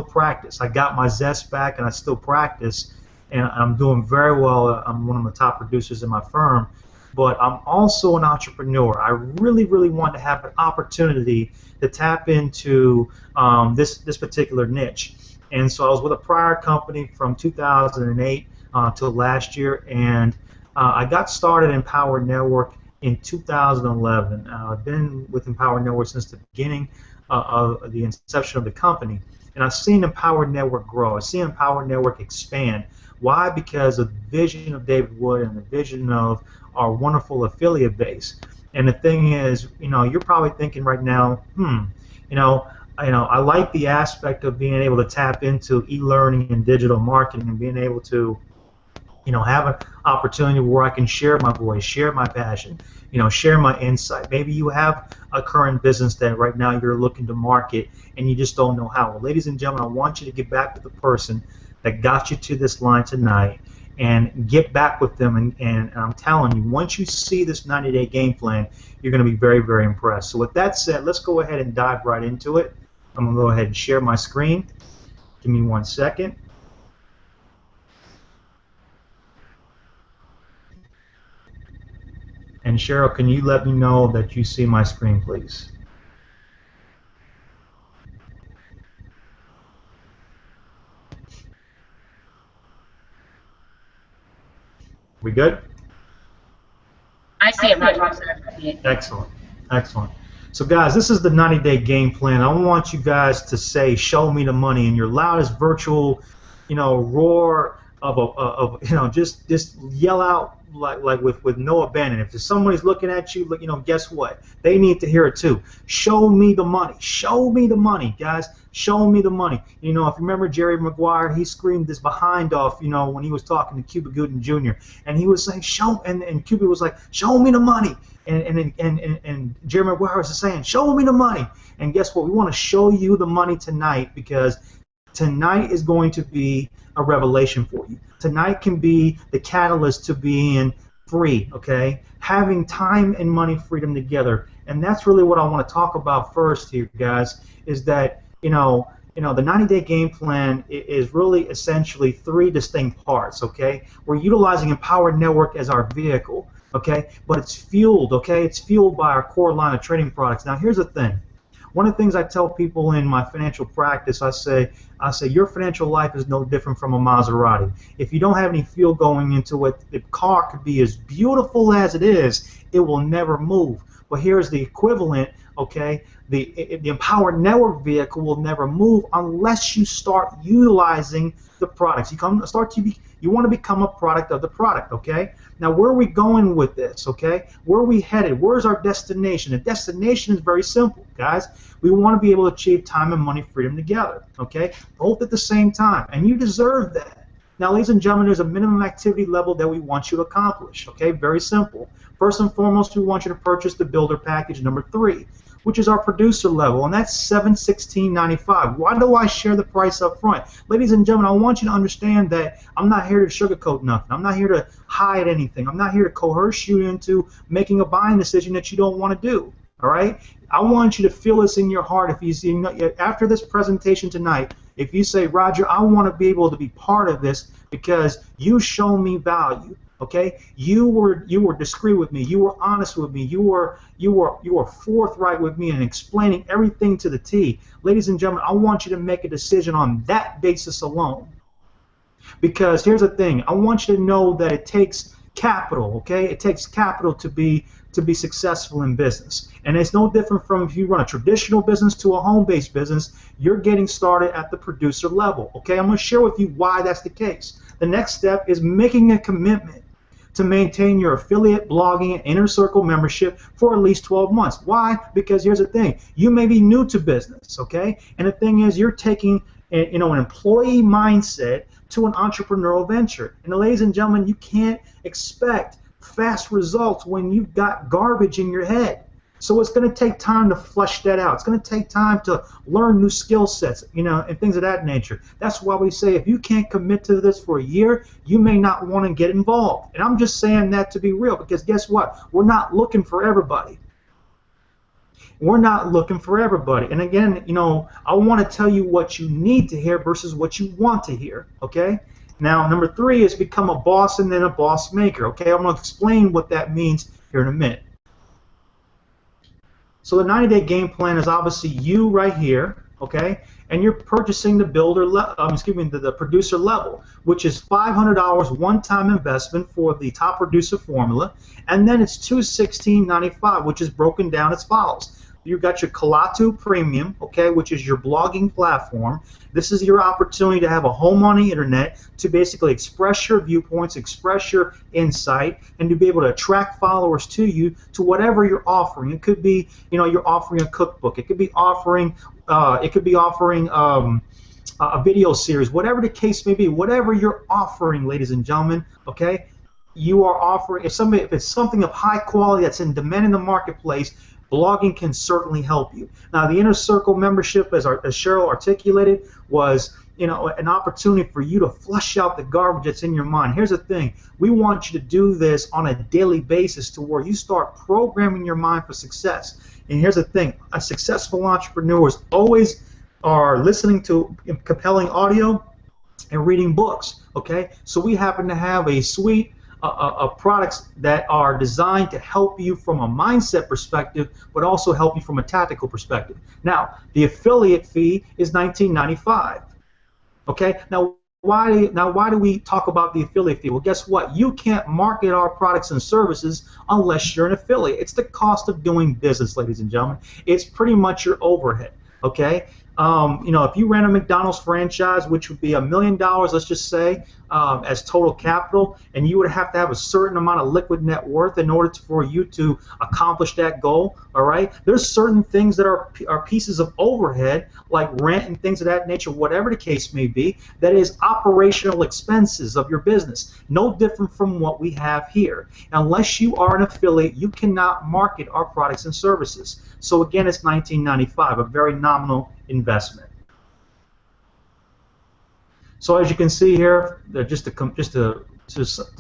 practice. I got my zest back, and I still practice, and I'm doing very well. I'm one of the top producers in my firm, but I'm also an entrepreneur. I really, really want to have an opportunity to tap into this particular niche. And so I was with a prior company from 2008 till last year, and I got started in Power Network in 2011. I've been with Empower Network since the beginning of the inception of the company, and I've seen Empower Network grow. I've seen Empower Network expand. Why? Because of the vision of David Wood and the vision of our wonderful affiliate base. And the thing is, you're probably thinking right now, you know, I like the aspect of being able to tap into e-learning and digital marketing and being able to, have an opportunity where I can share my voice, share my passion, share my insight. Maybe you have a current business that right now you're looking to market and you just don't know how. Well, ladies and gentlemen, I want you to get back with the person that got you to this line tonight and get back with them. And I'm telling you, once you see this 90-day game plan, you're going to be very, very impressed. So with that said, let's go ahead and dive right into it. I'm going to go ahead and share my screen. Give me 1 second. And Cheryl, can you let me know that you see my screen, please? We good? I see it, Roger. Excellent. Excellent. So guys, this is the 90-day game plan. I want you guys to say, show me the money in your loudest virtual, roar of just yell out like with no abandon. If somebody's looking at you, guess what? They need to hear it too. Show me the money. Show me the money, guys. Show me the money. If you remember Jerry Maguire, he screamed this behind off, when he was talking to Cuba Gooding Jr. And he was saying, and Cuba was like, show me the money. And Jerry Maguire was saying, show me the money. And guess what? We want to show you the money tonight, because tonight is going to be a revelation for you. Tonight can be the catalyst to being free, okay? Having time and money freedom together. And that's really what I want to talk about first here, guys, is that, the 90-day game plan is really essentially 3 distinct parts, okay? We're utilizing Empowered Network as our vehicle, okay? But it's fueled, okay? It's fueled by our core line of trading products. Now, here's the thing. One of the things I tell people in my financial practice, I say your financial life is no different from a Maserati. If you don't have any fuel going into it, the car could be as beautiful as it is, it will never move. But here's the equivalent, okay? The Empowered Network vehicle will never move unless you start utilizing the products. You want to become a product of the product, okay? Now, where are we going with this, okay? Where are we headed? Where's our destination? The destination is very simple, guys. We want to be able to achieve time and money freedom together, okay? Both at the same time, and you deserve that. Now, ladies and gentlemen, there's a minimum activity level that we want you to accomplish, okay? Very simple. First and foremost, we want you to purchase the Builder Package number 3, which is our producer level, and that's $716.95. Why do I share the price up front? Ladies and gentlemen, I want you to understand that I'm not here to sugarcoat nothing. I'm not here to hide anything. I'm not here to coerce you into making a buying decision that you don't want to do. All right? I want you to feel this in your heart. If you see, after this presentation tonight, if you say, Roger, I want to be able to be part of this because you show me value. Okay, you were discreet with me. You were honest with me. You were forthright with me in explaining everything to the T. Ladies and gentlemen, I want you to make a decision on that basis alone. Because here's the thing, I want you to know that it takes capital. Okay, it takes capital to be successful in business. And it's no different from if you run a traditional business to a home-based business. You're getting started at the producer level. Okay, I'm going to share with you why that's the case. The next step is making a commitment to maintain your affiliate, blogging, and inner circle membership for at least 12 months. Why? Because here's the thing. You may be new to business, okay? And the thing is, you're taking an employee mindset to an entrepreneurial venture. And ladies and gentlemen, you can't expect fast results when you've got garbage in your head. So it's going to take time to flesh that out. It's going to take time to learn new skill sets, and things of that nature. That's why we say if you can't commit to this for a year, you may not want to get involved. And I'm just saying that to be real, because guess what? We're not looking for everybody. We're not looking for everybody. And again, I want to tell you what you need to hear versus what you want to hear, okay? Now, number 3 is become a boss and then a boss maker, okay? I'm going to explain what that means here in a minute. So the 90-day game plan is obviously you right here, okay? And you're purchasing the the producer level, which is $500 one-time investment for the top producer formula, and then it's $216.95, which is broken down as follows. you got your Kalatu Premium, okay, which is your blogging platform. This is your opportunity to have a home on the internet to basically express your viewpoints, express your insight, and to be able to attract followers to you to whatever you're offering. It could be, you know, you're offering a cookbook. It could be offering, a video series, whatever the case may be, whatever you're offering, ladies and gentlemen, okay, you are offering, if it's something of high quality that's in demand in the marketplace, blogging can certainly help you. Now, the Inner Circle membership, as Cheryl articulated, was, you know, an opportunity for you to flush out the garbage that's in your mind. Here's the thing. We want you to do this on a daily basis to where you start programming your mind for success. And here's the thing. A successful entrepreneur is always are listening to compelling audio and reading books, okay? So we happen to have a suite of products that are designed to help you from a mindset perspective, but also help you from a tactical perspective. Now, the affiliate fee is $19.95, okay? Now, why do we talk about the affiliate fee? Well, guess what? You can't market our products and services unless you're an affiliate. It's the cost of doing business, ladies and gentlemen. It's pretty much your overhead, okay? You know, if you ran a McDonald's franchise, which would be $1 million, let's just say, as total capital, and you would have to have a certain amount of liquid net worth in order for you to accomplish that goal, all right? There's certain things that are pieces of overhead, like rent and things of that nature, whatever the case may be, that is operational expenses of your business. No different from what we have here. Unless you are an affiliate, you cannot market our products and services. So again, it's $19.95, a very nominal investment. So as you can see here, just to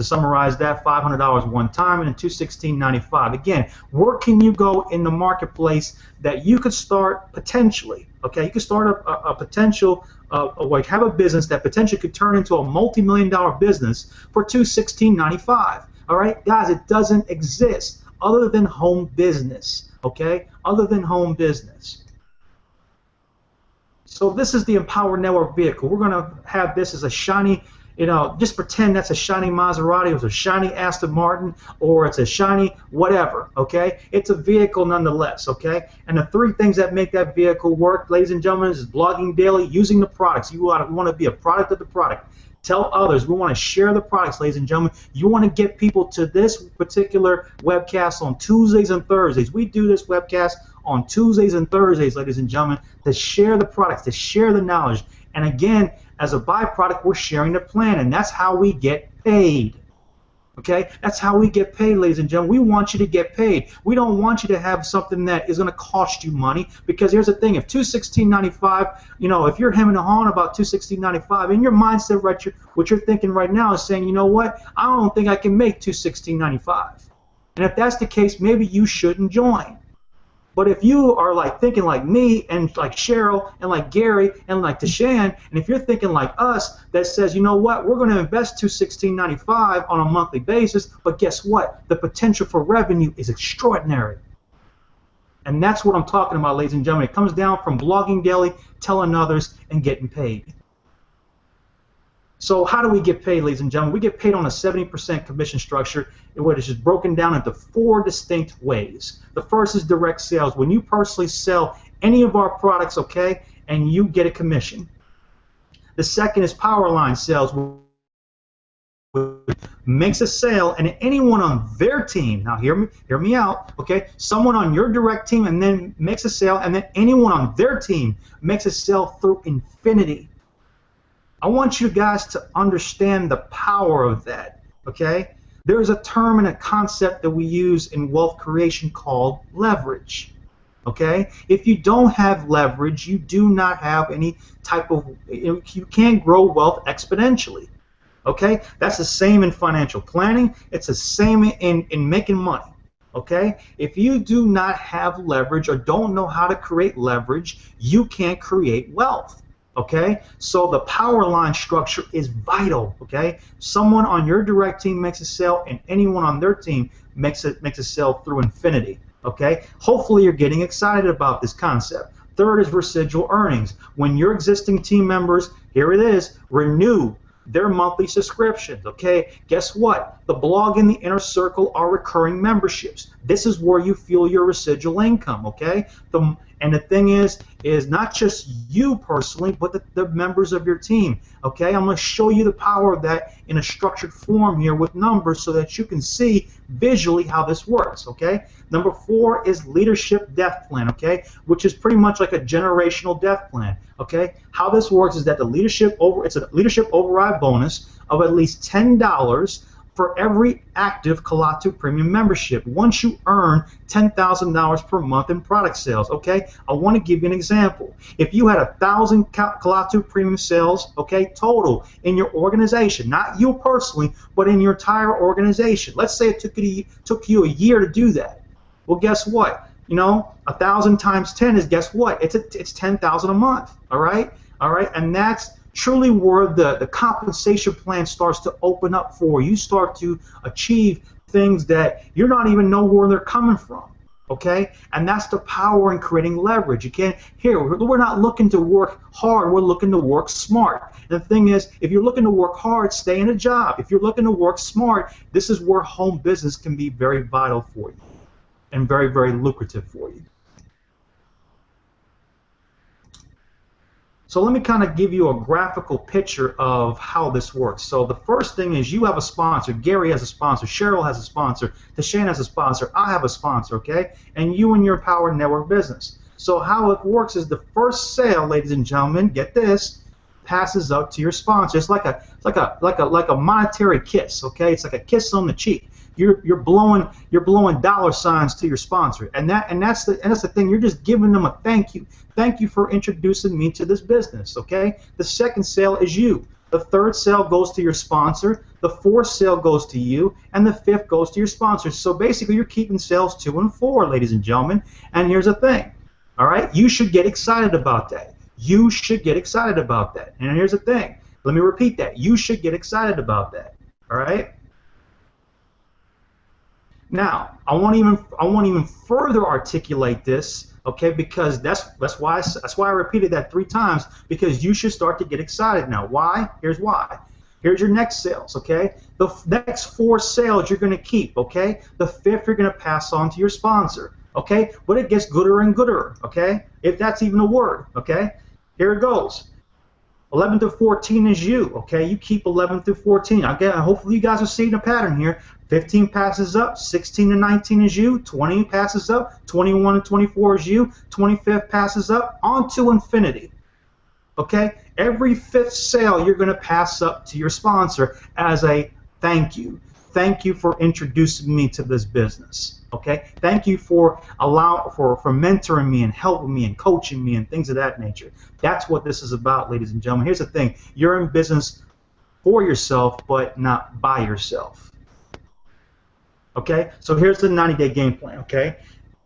summarize that, $500 one time and then $216.95. Again, where can you go in the marketplace that you could start potentially? Okay, you could start a potential, like have a business that potentially could turn into a multi-million-dollar business for $216.95. All right, guys, it doesn't exist other than home business. Okay, other than home business. So this is the Empower Network vehicle. We're going to have this as a shiny, you know, just pretend that's a shiny Maserati, or it's a shiny Aston Martin, or it's a shiny whatever, okay? It's a vehicle nonetheless, okay? And the three things that make that vehicle work, ladies and gentlemen, is blogging daily, using the products. You want to be a product of the product. Tell others. We want to share the products, ladies and gentlemen. You want to get people to this particular webcast on Tuesdays and Thursdays. We do this webcast on Tuesdays and Thursdays, ladies and gentlemen, to share the products, to share the knowledge. And again, as a byproduct, we're sharing the plan, and that's how we get paid. Okay? That's how we get paid, ladies and gentlemen. We want you to get paid. We don't want you to have something that is going to cost you money, because here's the thing. If $216.95, you know, if you're hemming and hawing about $216.95, in your mindset, right, what you're thinking right now is saying, you know what, I don't think I can make $216.95. And if that's the case, maybe you shouldn't join. But if you are like thinking like me and like Cheryl and like Gary and like Tashan, and if you're thinking like us that says, you know what, we're going to invest $216.95 on a monthly basis, but guess what? The potential for revenue is extraordinary. And that's what I'm talking about, ladies and gentlemen. It comes down from blogging daily, telling others, and getting paid. So how do we get paid, ladies and gentlemen? We get paid on a 70% commission structure, which is broken down into 4 distinct ways. The first is direct sales. When you personally sell any of our products, okay, and you get a commission. The second is power line sales, which makes a sale, and anyone on their team, now hear me out, okay, someone on your direct team and then makes a sale, and then anyone on their team makes a sale through infinity. I want you guys to understand the power of that, okay? There's a term and a concept that we use in wealth creation called leverage, okay? If you don't have leverage, you do not have any type of, you can't grow wealth exponentially, okay? That's the same in financial planning. It's the same in making money, okay? If you do not have leverage or don't know how to create leverage, you can't create wealth. Okay, so the power line structure is vital. Okay, someone on your direct team makes a sale, and anyone on their team makes a sale through infinity. Okay, hopefully you're getting excited about this concept. Third is residual earnings. When your existing team members, here it is, renew their monthly subscriptions, okay? Guess what? The blog and the inner circle are recurring memberships. This is where you feel your residual income, okay? And the thing is not just you personally, but the members of your team, okay? I'm going to show you the power of that in a structured form here with numbers so that you can see visually how this works, okay? Number 4 is leadership death plan, okay? Which is pretty much like a generational death plan, okay? How this works is that it's a leadership override bonus of at least $10 for every active Kalatu Premium membership once you earn $10,000 per month in product sales, okay? I want to give you an example. If you had 1,000 Kalatu Premium sales, okay, total in your organization, not you personally, but in your entire organization. Let's say it took you a year to do that. Well, guess what? You know, 1,000 times 10 is, guess what? It's 10,000 a month, all right? All right, and that's truly where the compensation plan starts to open up for you. You start to achieve things that you're not even know where they're coming from, okay? And that's the power in creating leverage. Again, here, we're not looking to work hard, we're looking to work smart. And the thing is, if you're looking to work hard, stay in a job. If you're looking to work smart, this is where home business can be very vital for you and very, very lucrative for you. So let me kind of give you a graphical picture of how this works. So the first thing is you have a sponsor. Gary has a sponsor. Cheryl has a sponsor. Tashane has a sponsor. I have a sponsor, okay? And you and your Power Network business. So how it works is the first sale, ladies and gentlemen, get this, passes up to your sponsor. It's like a monetary kiss, okay? It's like a kiss on the cheek. You're blowing dollar signs to your sponsor, and that's the thing. You're just giving them a thank you. Thank you for introducing me to this business. Okay. The second sale is you. The third sale goes to your sponsor. The fourth sale goes to you, and the fifth goes to your sponsor. So basically, you're keeping sales 2 and 4, ladies and gentlemen. And here's the thing. All right. You should get excited about that. You should get excited about that. And here's the thing. Let me repeat that. You should get excited about that. All right. Now, I want to even further articulate this, okay? Because that's why I repeated that 3 times, because you should start to get excited now. Why? Here's why. Here's your next sales, okay? The next 4 sales you're going to keep, okay? The 5th you're going to pass on to your sponsor, okay? But it gets gooder and gooder, okay? If that's even a word, okay? Here it goes. 11 through 14 is you, okay? You keep 11 through 14. Hopefully you guys are seeing a pattern here. 15 passes up, 16 to 19 is you, 20 passes up, 21 to 24 is you, 25th passes up, on to infinity. Okay? Every 5th sale you're going to pass up to your sponsor as a thank you. Thank you for introducing me to this business. Okay? Thank you for mentoring me and helping me and coaching me and things of that nature. That's what this is about, ladies and gentlemen. Here's the thing. You're in business for yourself, but not by yourself. Okay, so here's the 90-day game plan, okay?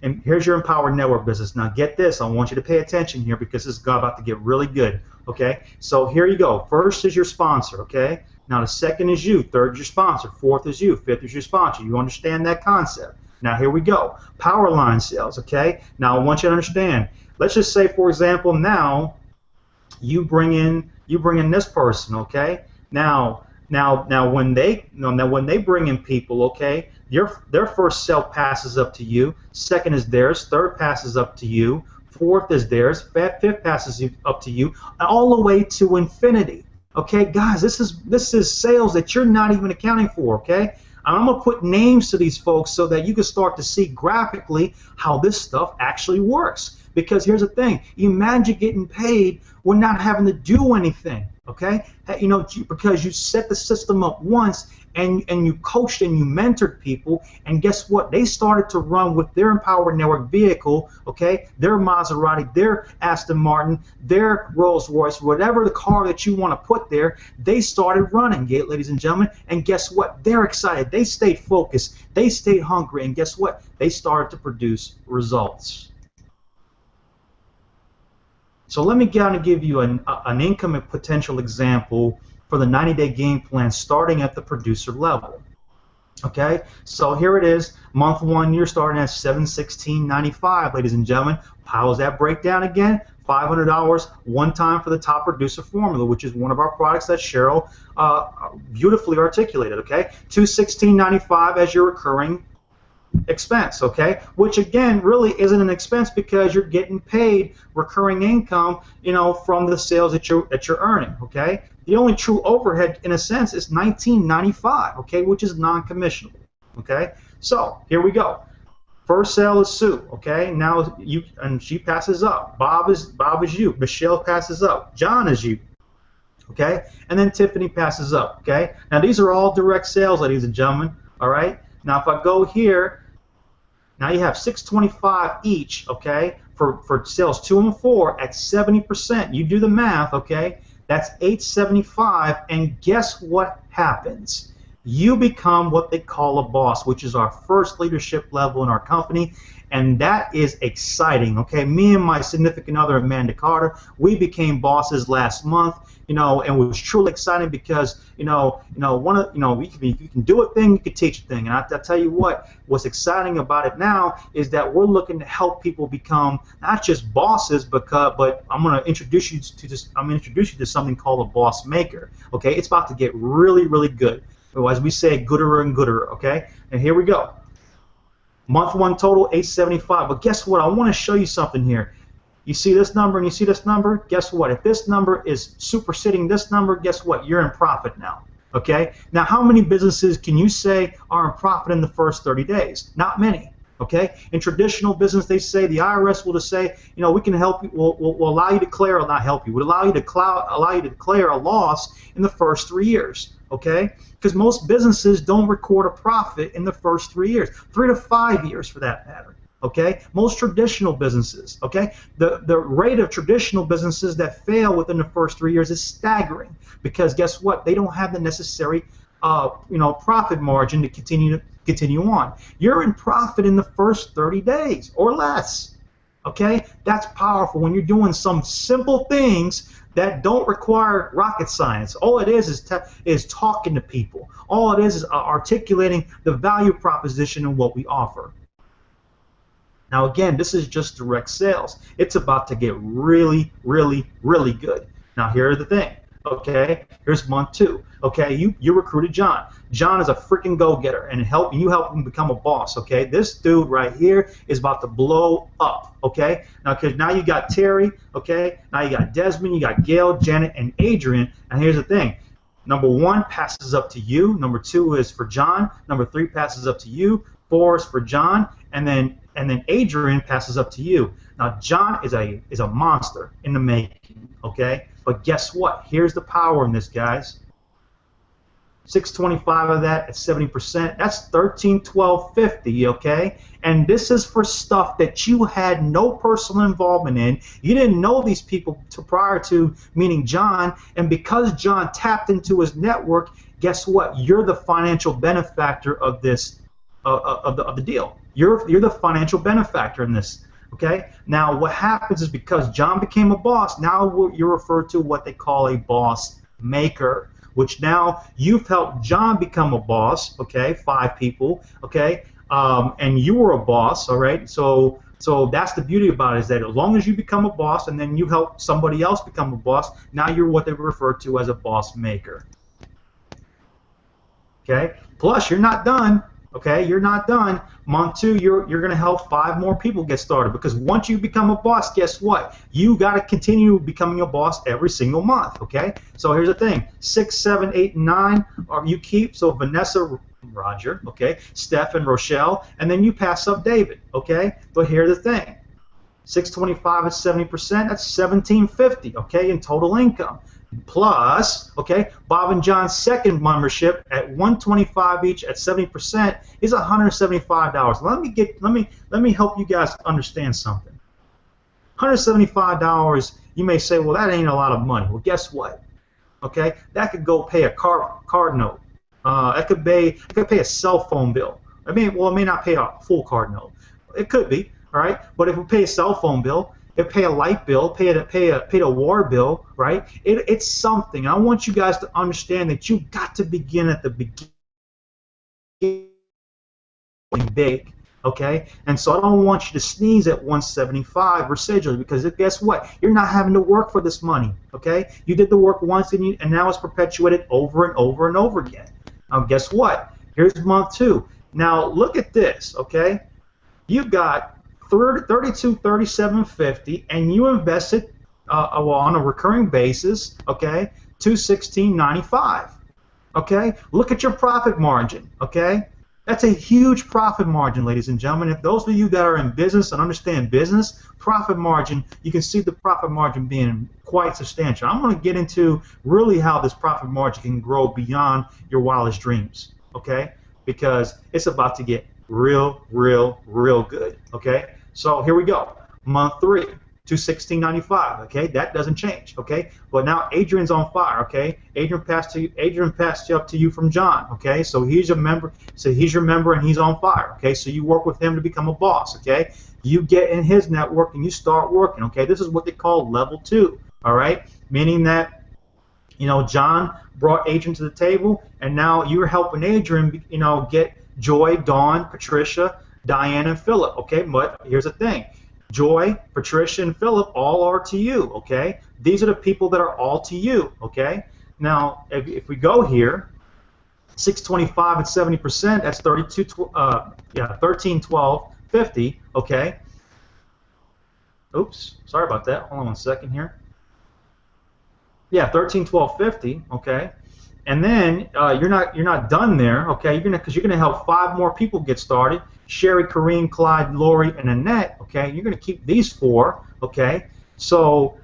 And here's your Empowered Network business. Now get this, I want you to pay attention here because this is about to get really good, okay? So here you go. First is your sponsor, okay? Now the second is you, third is your sponsor, fourth is you, fifth is your sponsor. You understand that concept. Now here we go. Power line sales, okay? Now I want you to understand. Let's just say, for example, now you bring in this person, okay? Now when they bring in people, okay, their first sale passes up to you, second is theirs, third passes up to you, fourth is theirs, fifth passes up to you, all the way to infinity. Okay, guys, this is sales that you're not even accounting for, okay? I'm going to put names to these folks so that you can start to see graphically how this stuff actually works. Because here's the thing, imagine getting paid when not having to do anything, okay? You know, because you set the system up once and you coached and you mentored people, and guess what? They started to run with their Empowered Network vehicle, okay? Their Maserati, their Aston Martin, their Rolls Royce, whatever the car that you want to put there, they started running, ladies and gentlemen, and guess what? They're excited. They stayed focused. They stayed hungry, and guess what? They started to produce results. So let me kind of give you an income and potential example for the 90-day game plan starting at the producer level. Okay, so here it is. Month 1, you're starting at $716.95, ladies and gentlemen. How's that break down again? $500 one time for the top producer formula, which is one of our products that Cheryl beautifully articulated, okay? $216.95 as your recurring expense, okay? Which again really isn't an expense because you're getting paid recurring income, you know, from the sales that you're earning, okay? The only true overhead in a sense is $19.95, okay, which is non-commissionable, okay? So here we go. First sale is Sue, okay? Now you and she passes up. Bob is you. Michelle passes up. John is you, okay? And then Tiffany passes up, okay? Now these are all direct sales, ladies and gentlemen, all right? Now if I go here, now you have $625 each, okay, for sales 2 and 4 at 70%. You do the math, okay? That's $875, and guess what happens? You become what they call a boss, which is our first leadership level in our company, and that is exciting, okay? Me and my significant other, Amanda Carter, we became bosses last month, you know, and it was truly exciting because, you can do a thing, you can teach a thing, and I tell you what's exciting about it now is that we're looking to help people become not just bosses, but I'm going to introduce you to this. I'm going to introduce you to something called a boss maker, okay? It's about to get really, really good. As we say, gooder and gooder, okay? And here we go. Month one total, $875. But guess what? I want to show you something here. You see this number and you see this number? Guess what? If this number is superseding this number, guess what? You're in profit now, okay? Now, how many businesses can you say are in profit in the first 30 days? Not many, okay? In traditional business, they say, the IRS will just say, you know, we can help you, we'll allow you to declare, or not help you, we'll allow you to declare a loss in the first 3 years, okay? Because most businesses don't record a profit in the first 3 years, 3 to 5 years for that matter, okay? Most traditional businesses, okay? The rate of traditional businesses that fail within the first 3 years is staggering because guess what? They don't have the necessary profit margin to continue on. You're in profit in the first 30 days or less, okay? That's powerful when you're doing some simple things that don't require rocket science. All it is talking to people. All it is articulating the value proposition and what we offer. Now again, this is just direct sales. It's about to get really, really, really good. Now here's the thing. Okay, here's month 2. Okay, you recruited John. John is a freaking go-getter, and you help him become a boss. Okay, this dude right here is about to blow up. Okay, now you got Terry. Okay, now you got Desmond, you got Gail, Janet, and Adrian. And here's the thing. Number 1 passes up to you. Number 2 is for John. Number 3 passes up to you. 4 is for John, and then Adrian passes up to you. Now John is a monster in the making. Okay. But guess what? Here's the power in this, guys. 625 of that at 70%. That's $13,1250, okay? And this is for stuff that you had no personal involvement in. You didn't know these people prior to meeting John, and because John tapped into his network, guess what? You're the financial benefactor of this of the deal. You're the financial benefactor in this. Okay. Now, what happens is because John became a boss, now you're referred to what they call a boss maker, which now you've helped John become a boss. Okay, 5 people. Okay, and you were a boss. All right. So that's the beauty about it is that as long as you become a boss and then you help somebody else become a boss, now you're what they refer to as a boss maker. Okay. Plus, you're not done. Okay, you're not done. Month 2, you're going to help 5 more people get started because once you become a boss, guess what? You got to continue becoming a boss every single month. Okay, so here's the thing: 6, 7, 8, and 9 are you keep. So Vanessa, Roger, okay, Steph and Rochelle, and then you pass up David. Okay, but here's the thing: 625 at 70%. That's $1,750. Okay, in total income. Plus, okay, Bob and John's second membership at $125 each at 70% is $175. Let me help you guys understand something. $175. You may say, well, that ain't a lot of money. Well, guess what? Okay, that could go pay a card note. It could pay a cell phone bill. It may not pay a full card note. It could be, all right. But if we pay a cell phone bill, if pay a light bill, pay a water bill, right? It's something. I want you guys to understand that you've got to begin at the beginning big, Okay, and so I don't want you to sneeze at 175 residually, because guess what? You're not having to work for this money. Okay, you did the work once, and now it's perpetuated over and over and over again. Now guess what? Here's month 2. Now look at this. Okay, you've got 32, 37.50, and you invested on a recurring basis. Okay, 216.95. Okay, look at your profit margin. Okay. That's a huge profit margin, ladies and gentlemen. If those of you that are in business and understand business, profit margin, you can see the profit margin being quite substantial. I'm going to get into really how this profit margin can grow beyond your wildest dreams, okay? Because it's about to get real, real, real good, okay? So here we go. Month 3. 216.95. Okay, that doesn't change. Okay, but now Adrian's on fire. Okay, Adrian passed you up to you from John. Okay, so he's your member. So he's your member and he's on fire. Okay, so you work with him to become a boss. Okay, you get in his network and you start working. Okay, this is what they call level 2. All right, meaning that John brought Adrian to the table, and now you're helping Adrian get Joy, Dawn, Patricia, Diane, and Philip. Okay, but here's the thing. Joy, Patricia, and Philip all are to you, okay? These are the people that are all to you, okay? Now, if we go here, 625 at 70%, that's 1312.50, okay? Oops, sorry about that. Hold on 1 second here. Yeah, 1312.50, okay? And then you're not done there, okay? Because you're gonna help 5 more people get started. Sherry, Kareem, Clyde, Lori, and Annette. Okay, you're gonna keep these 4. Okay, so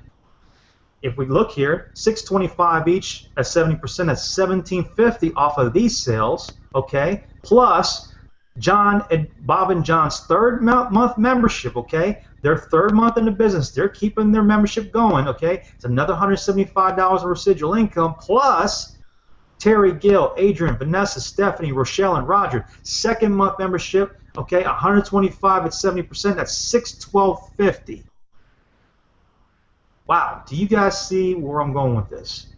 if we look here, 625 each at 70%. That's 1750 off of these sales. Okay, plus John and Bob and John's 3rd month membership. Okay, their 3rd month in the business. They're keeping their membership going. Okay, it's another $175 of residual income plus. Terry, Gil, Adrian, Vanessa, Stephanie, Rochelle, and Roger. 2nd month membership, okay, 125 at 70%, that's $612.50. Wow, do you guys see where I'm going with this?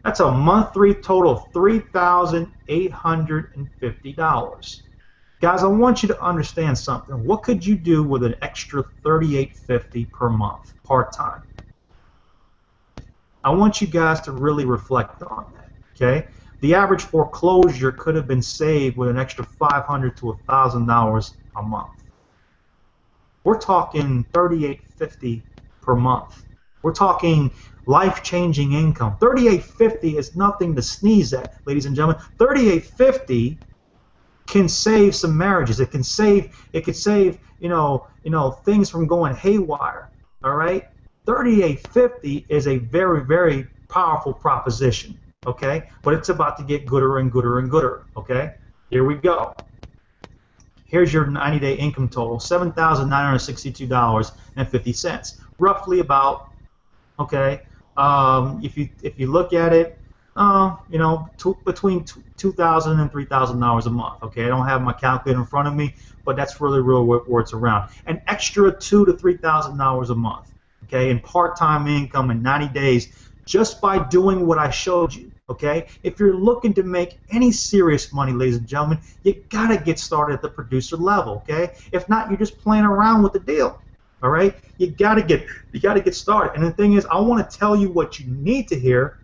That's a month 3 total of $3,850. Guys, I want you to understand something. What could you do with an extra $38.50 per month, part-time? I want you guys to really reflect on that, okay? The average foreclosure could have been saved with an extra $500 to $1,000 a month. We're talking $38.50 per month. We're talking life-changing income. $38.50 is nothing to sneeze at, ladies and gentlemen. $38.50 can save some marriages. It could save things from going haywire. All right. $38.50 is a very, very powerful proposition, okay? But it's about to get gooder and gooder and gooder, okay? Here we go. Here's your 90-day income total, $7,962.50, roughly about, okay? If you look at it, between $2,000 and $3,000 a month, okay? I don't have my calculator in front of me, but that's really where it's around. An extra $2,000 to $3,000 a month. Okay, in part-time income in 90 days, just by doing what I showed you. Okay, if you're looking to make any serious money, ladies and gentlemen, you gotta get started at the producer level. Okay, if not, you're just playing around with the deal. All right, you gotta get started. And the thing is, I want to tell you what you need to hear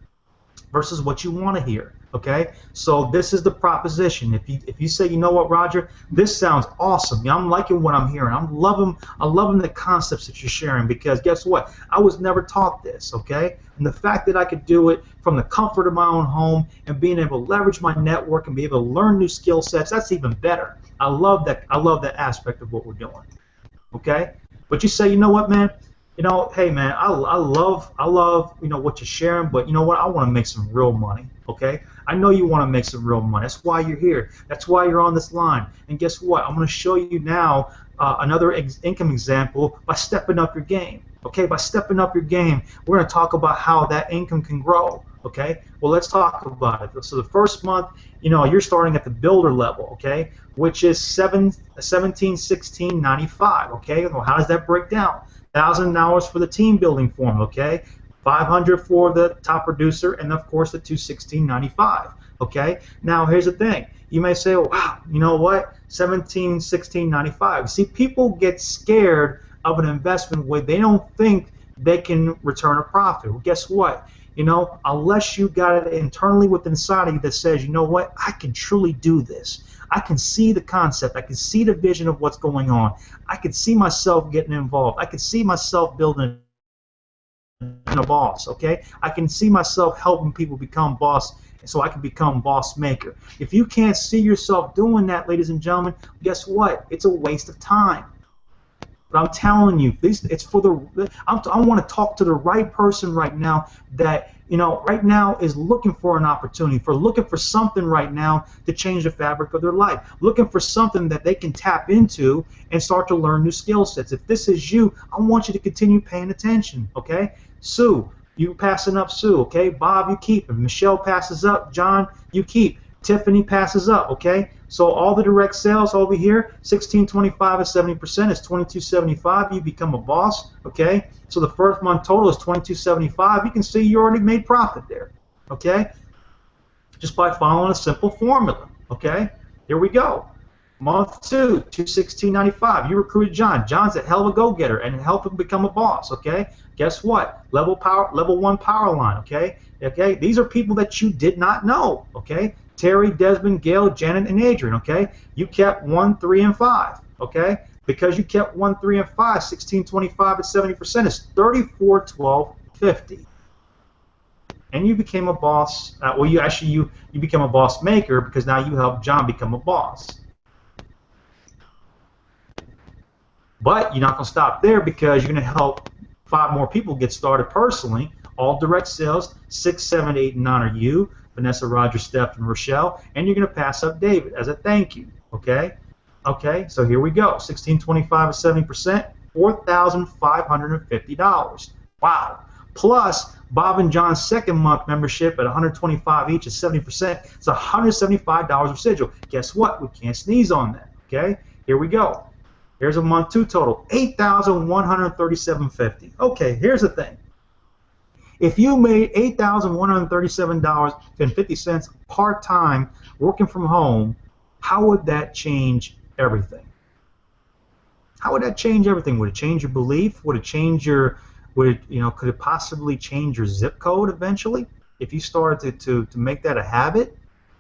versus what you want to hear. Okay, so this is the proposition. If you say, you know what, Roger, this sounds awesome. I'm liking what I'm hearing. I'm loving the concepts that you're sharing, because guess what? I was never taught this. Okay, and the fact that I could do it from the comfort of my own home and being able to leverage my network and be able to learn new skill sets, that's even better. I love that aspect of what we're doing. Okay, but you say, you know what, man? Hey man, I love what you're sharing, but you know what? I want to make some real money. Okay, I know you want to make some real money. That's why you're here. That's why you're on this line. And guess what? I'm going to show you now another income example by stepping up your game. Okay, by stepping up your game, we're going to talk about how that income can grow. Okay, well, let's talk about it. So the first month, you're starting at the builder level. Okay, which is $1716.95. Okay, well, how does that break down? $1,000 for the team building form. Okay, $500 for the top producer, and of course the $216.95. Okay, now here's the thing. You may say, wow, you know what, 17, 16.95. See, people get scared of an investment where they don't think they can return a profit. Well, guess what? You know, unless you got it internally within inside of you that says, you know what, I can truly do this. I can see the concept. I can see the vision of what's going on. I can see myself getting involved. I can see myself building a boss, okay? I can see myself helping people become boss so I can become boss maker. If you can't see yourself doing that, ladies and gentlemen, guess what? It's a waste of time. But I'm telling you, it's for the. I want to talk to the right person right now that, you know, right now is looking for an opportunity, looking for something right now to change the fabric of their life, looking for something that they can tap into and start to learn new skill sets. If this is you, I want you to continue paying attention, okay? Sue, you passing up Sue, okay? Bob, you keep him. Michelle passes up. John, you keep. Tiffany passes up, okay? So all the direct sales over here, 16.25 is 70%, is 22.75. You become a boss, okay? So the first month total is 22.75. You can see you already made profit there, okay? Just by following a simple formula, okay? Here we go. Month 2, 216.95. You recruited John. John's a hell of a go-getter and help him become a boss, okay? Guess what? Level 1 power line, okay? Okay? These are people that you did not know, okay? Terry, Desmond, Gail, Janet, and Adrian, okay? You kept 1, 3, and 5, okay? Because you kept 1, 3, and 5, 16.25 at 70% is 34.12.50. And you became a boss. Well, you became a boss maker because now you helped John become a boss. But you're not going to stop there because you're going to help 5 more people get started personally. All direct sales, 6, 7, 8, and 9 are you, Vanessa, Roger, Steph, and Rochelle, and you're going to pass up David as a thank you, okay? Okay, so here we go. 16.25 is 70%, $4,550. Wow. Plus, Bob and John's second month membership at $125 each is 70%. It's $175 residual. Guess what? We can't sneeze on that, okay? Here we go. Here's a month 2 total, $8,137.50. Okay, here's the thing. If you made $8,137.50 part-time working from home, how would that change everything? How would that change everything? Would it change your belief? Would it change your, could it possibly change your zip code eventually? If you started to make that a habit,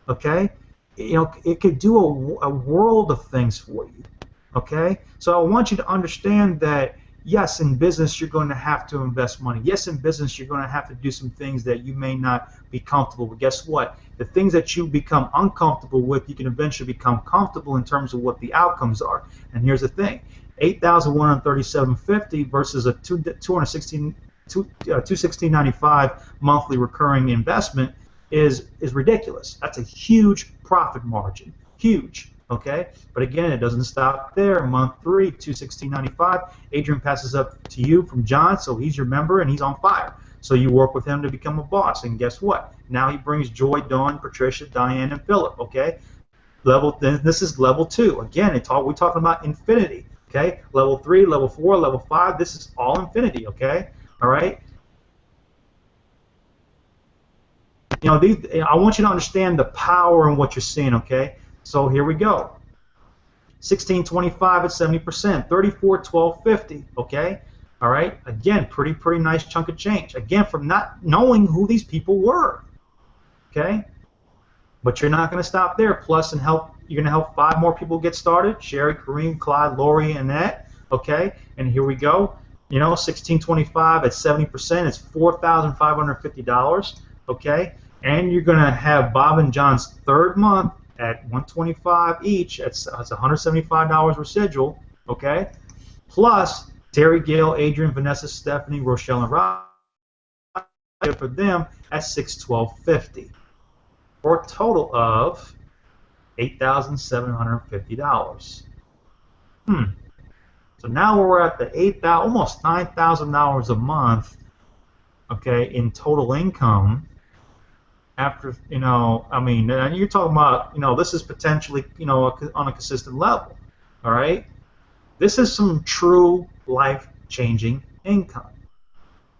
okay? It could do a world of things for you, okay? So I want you to understand that yes, in business you're going to have to invest money. Yes, in business you're going to have to do some things that you may not be comfortable with. Guess what? The things that you become uncomfortable with, you can eventually become comfortable in terms of what the outcomes are. And here's the thing. $8,137.50 versus a $216.95 monthly recurring investment is ridiculous. That's a huge profit margin. Huge. Okay, but again, it doesn't stop there. Month 3, $216.95. Adrian passes up to you from John, so he's your member and he's on fire. So you work with him to become a boss, and guess what? Now he brings Joy, Dawn, Patricia, Diane, and Philip. Okay, this is level 2. Again, we're talking about infinity. Okay, level 3, level 4, level 5. This is all infinity. Okay, all right. I want you to understand the power in what you're seeing. Okay. So here we go. 16.25 at 70%, 34.12.50. Okay, all right. Again, pretty nice chunk of change. Again, from not knowing who these people were. Okay, but you're not going to stop there. Plus, you're going to help 5 more people get started. Sherry, Kareem, Clyde, Lori, and Annette. Okay, and here we go. 16.25 at 70% is $4,550. Okay, and you're going to have Bob and John's third month at $125 each. That's $175 residual, okay? Plus Terry, Gail, Adrian, Vanessa, Stephanie, Rochelle, and Rob for them at $612.50 for a total of $8,750. So now we're at the almost $9,000 a month, okay, in total income. After, and you're talking about, this is potentially, on a consistent level, all right? This is some true life-changing income.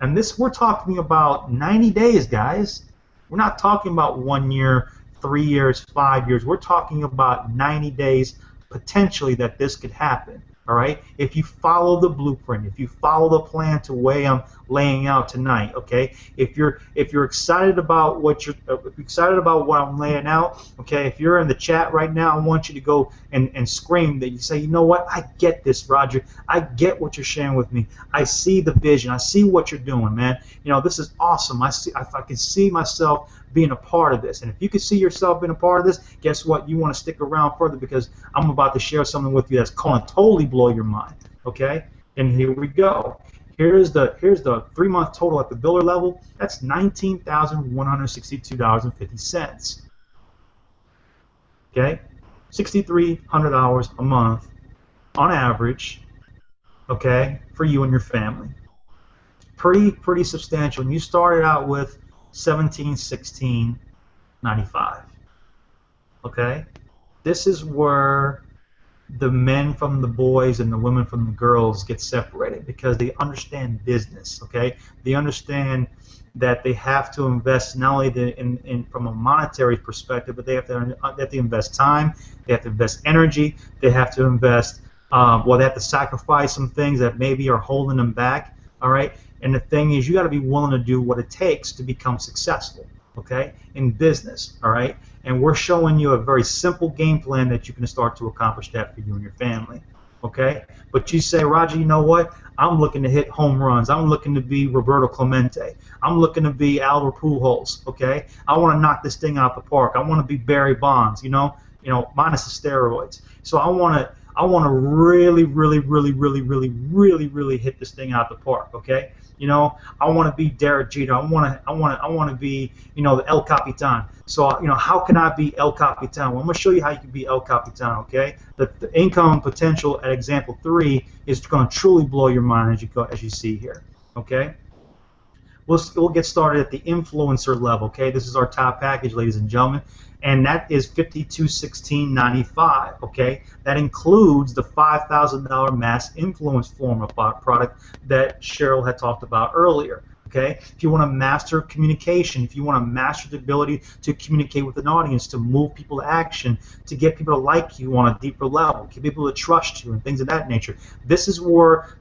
And we're talking about 90 days, guys. We're not talking about 1 year, 3 years, 5 years. We're talking about 90 days potentially that this could happen. All right, if you follow the blueprint, if you follow the plan to way I'm laying out tonight, okay. If you're excited about what I'm laying out, okay. If you're in the chat right now, I want you to go and scream that you say, you know what, I get this, Roger. I get what you're sharing with me. I see the vision. I see what you're doing, man. You know, this is awesome. I can see myself being a part of this. And if you can see yourself being a part of this, guess what? You want to stick around further because I'm about to share something with you that's going to totally blow your mind. Okay? And here we go. Here's the 3-month total at the biller level. That's $19,162.50. Okay? $6,300 a month on average, okay, for you and your family. Pretty substantial. And you started out with $17,1695. Okay, this is where the men from the boys and the women from the girls get separated because they understand business. Okay, they understand that they have to invest not only in from a monetary perspective, but they have to invest time, they have to invest energy, they have to invest. They have to sacrifice some things that maybe are holding them back. All right. And the thing is, you got to be willing to do what it takes to become successful, okay, in business, all right? And we're showing you a very simple game plan that you can start to accomplish that for you and your family, okay? But you say, Roger, you know what? I'm looking to hit home runs. I'm looking to be Roberto Clemente. I'm looking to be Albert Pujols, okay? I want to knock this thing out the park. I want to be Barry Bonds, you know, minus the steroids. So I want to really hit this thing out the park, okay? You know, I want to be Derek Jeter. I want to be, you know, the El Capitan. So, you know, how can I be El Capitan? Well, I'm going to show you how you can be El Capitan, okay? The income potential at example 3 is going to truly blow your mind as you see here, okay? We'll get started at the influencer level, okay? This is our top package, ladies and gentlemen, and that is $52,1695, okay? That includes the $5,000 mass influence form of product that Cheryl had talked about earlier, okay? If you want to master communication, if you want to master the ability to communicate with an audience, to move people to action, to get people to like you on a deeper level, get people to trust you, and things of that nature, this is where,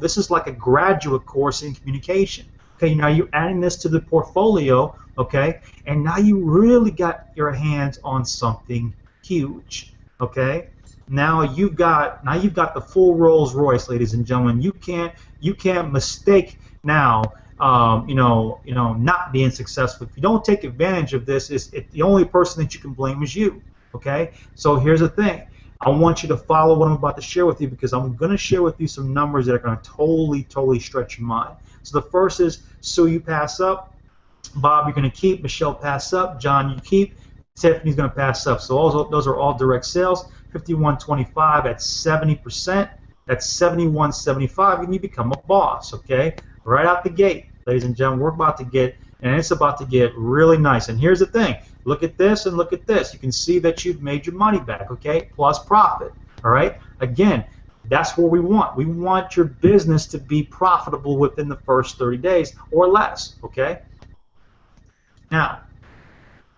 this is like a graduate course in communication. Okay, now you're adding this to the portfolio, okay, and now you really got your hands on something huge, okay. Now you've got the full Rolls Royce, ladies and gentlemen. You can't mistake now, not being successful. If you don't take advantage of this, the only person that you can blame is you, okay. So here's the thing. I want you to follow what I'm about to share with you because I'm going to share with you some numbers that are going to totally stretch your mind. So the first is, Sue, you pass up. Bob, you're going to keep. Michelle, pass up. John, you keep. Tiffany's going to pass up. So those are all direct sales. 5125 at 70%. That's 7175, and you become a boss, okay? Right out the gate, ladies and gentlemen, we're about to get, and it's about to get really nice. And here's the thing. Look at this and look at this. You can see that you've made your money back, okay? Plus profit, all right? Again, that's what we want. We want your business to be profitable within the first 30 days or less, okay? Now,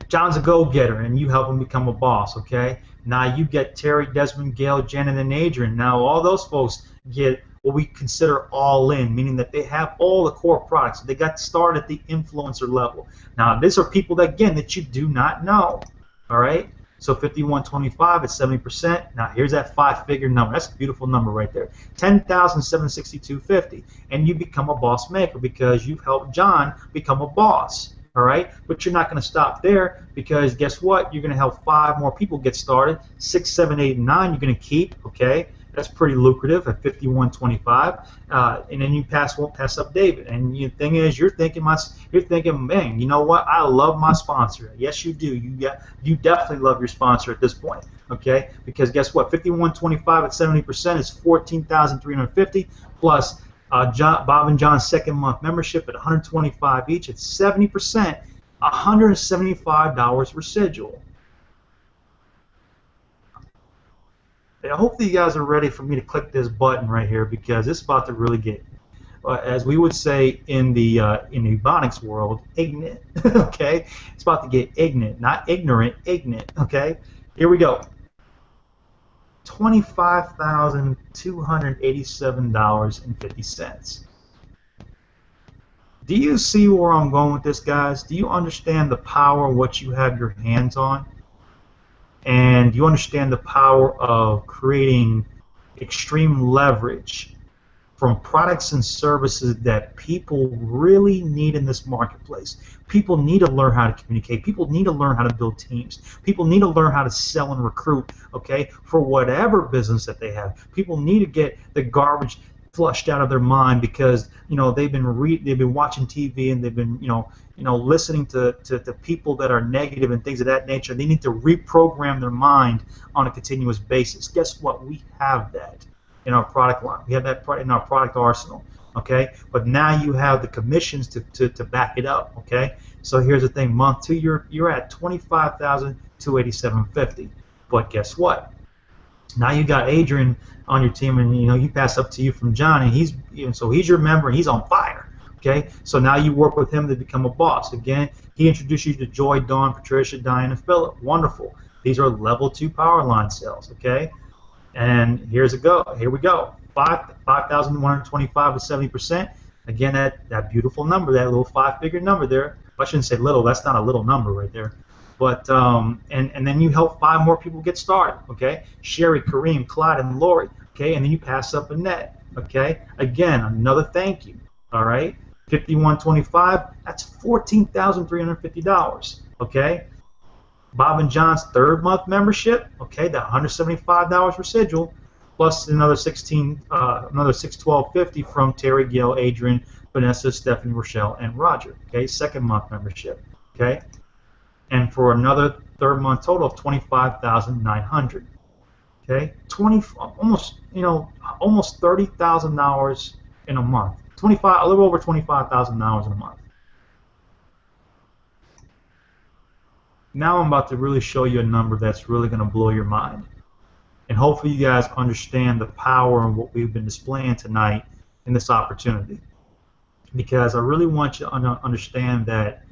John's a go-getter, and you help him become a boss, okay? Now you get Terry, Desmond, Gail, Janet, and Adrian. Now all those folks get what we consider all in, meaning that they have all the core products. They got started at the influencer level. Now these are people that, again, that you do not know, all right? So 5125 at 70%. Now here's that 5-figure number. That's a beautiful number right there. $10,762.50, and you become a boss maker because you've helped John become a boss. All right, but you're not going to stop there because guess what? You're going to help 5 more people get started. 6, 7, 8, and 9 you're going to keep. Okay, that's pretty lucrative at 5125, and then you won't pass up David. And the thing is, you're thinking, man, you know what? I love my sponsor. Yes, you do. You definitely love your sponsor at this point. Okay, because guess what? 5125 at 70% is 14,350 plus. Bob and John's second month membership at $125 each. It's 70%, $175 residual. I hope that you guys are ready for me to click this button right here because it's about to really get as we would say in the Ebonics world, ignorant. Okay, it's about to get ignorant, not ignorant, ignorant. Okay, here we go. $25,287.50. Do you see where I'm going with this, guys? Do you understand the power of what you have your hands on? And do you understand the power of creating extreme leverage from products and services that people really need in this marketplace? People need to learn how to communicate. People need to learn how to build teams. People need to learn how to sell and recruit, okay, for whatever business that they have. People need to get the garbage flushed out of their mind because they've been watching TV and they've been listening to people that are negative and things of that nature. They need to reprogram their mind on a continuous basis. Guess what? We have that in our product line. We have that in our product arsenal, okay? But now you have the commissions to back it up, okay? So here's the thing: month two, you're at $25,287.50. But guess what? Now you got Adrian on your team, and he passed up to you from John, and he's your member, and he's on fire. Okay, so now you work with him to become a boss. Again, he introduced you to Joy, Dawn, Patricia, Diane, and Philip. Wonderful. These are level 2 power line sales. Okay, and here we go. 5,125 with 70%. Again, that beautiful number, that little 5-figure number there. I shouldn't say little. That's not a little number right there. But and then you help 5 more people get started. Okay, Sherry, Kareem, Clyde, and Lori. Okay, and then you pass up Annette. Okay, again, another thank you. All right, 5125. That's $14,350. Okay, Bob and John's 3rd month membership. Okay, that $175 residual, plus another $612.50 from Terry, Gail, Adrian, Vanessa, Stephanie, Rochelle, and Roger. Okay, 2nd month membership. Okay. And for another 3rd month total of $25,900. Okay, almost $30,000 in a month. A little over $25,000 in a month. Now I'm about to really show you a number that's really going to blow your mind, and hopefully you guys understand the power of what we've been displaying tonight in this opportunity. Because I really want you to understand that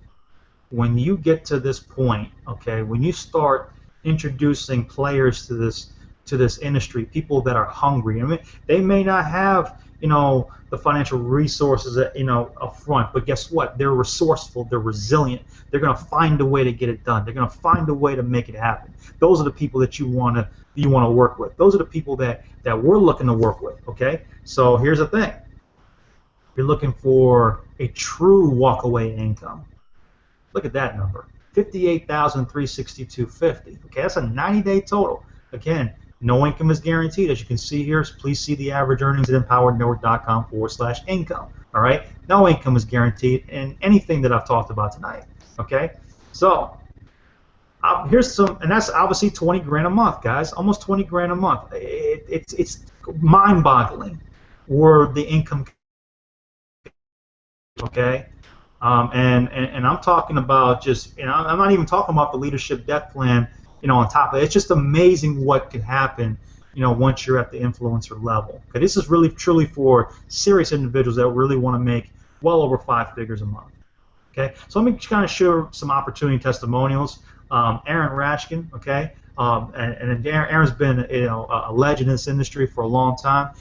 when you get to this point, okay, when you start introducing players to this industry, people that are hungry. I mean, they may not have the financial resources up front, but guess what? They're resourceful. They're resilient. They're going to find a way to get it done. They're going to find a way to make it happen. Those are the people that you want to work with. Those are the people that we're looking to work with. Okay, so here's the thing: you're looking for a true walkaway income. Look at that number, $58,362.50. Okay, that's a 90-day total. Again, no income is guaranteed. As you can see here, please see the average earnings at empowerednetwork.com/income. All right, no income is guaranteed in anything that I've talked about tonight. Okay, so here's some, and that's obviously 20 grand a month, guys. Almost 20 grand a month. It's mind-boggling where the income. Okay. And I'm talking about just, I'm not even talking about the leadership debt plan, on top of it. It's just amazing what can happen, once you're at the influencer level. Okay, this is really truly for serious individuals that really want to make well over 5 figures a month. Okay, so let me kind of share some opportunity testimonials. Aaron Rashkin, okay, and Aaron's been a legend in this industry for a long time.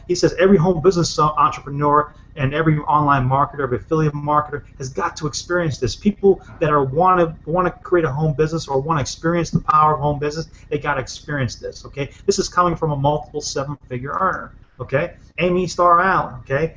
He says every home business entrepreneur and every online marketer, every affiliate marketer has got to experience this. People that want to create a home business or want to experience the power of home business, they got to experience this. Okay, this is coming from a multiple 7-figure earner. Okay, Amy Starr Allen. Okay.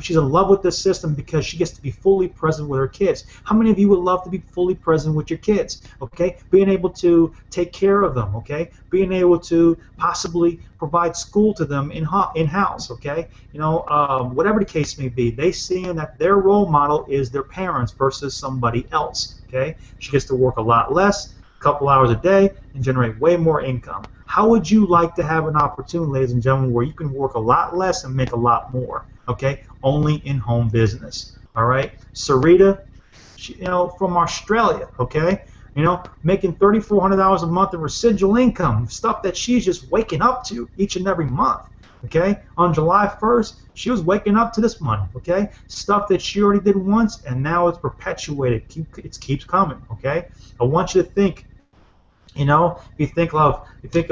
She's in love with this system because she gets to be fully present with her kids. How many of you would love to be fully present with your kids? Okay, being able to take care of them. Okay, being able to possibly provide school to them in-house. Okay, whatever the case may be, they see that their role model is their parents versus somebody else. Okay, she gets to work a lot less, a couple hours a day, and generate way more income. How would you like to have an opportunity, ladies and gentlemen, where you can work a lot less and make a lot more? Okay, only in home business. All right, Sarita, from Australia. Okay, making $3,400 a month in residual income, stuff that she's just waking up to each and every month. Okay, on July 1st, she was waking up to this money. Okay, stuff that she already did once, and now it's perpetuated. It keeps coming. Okay, I want you to think. You know, you think of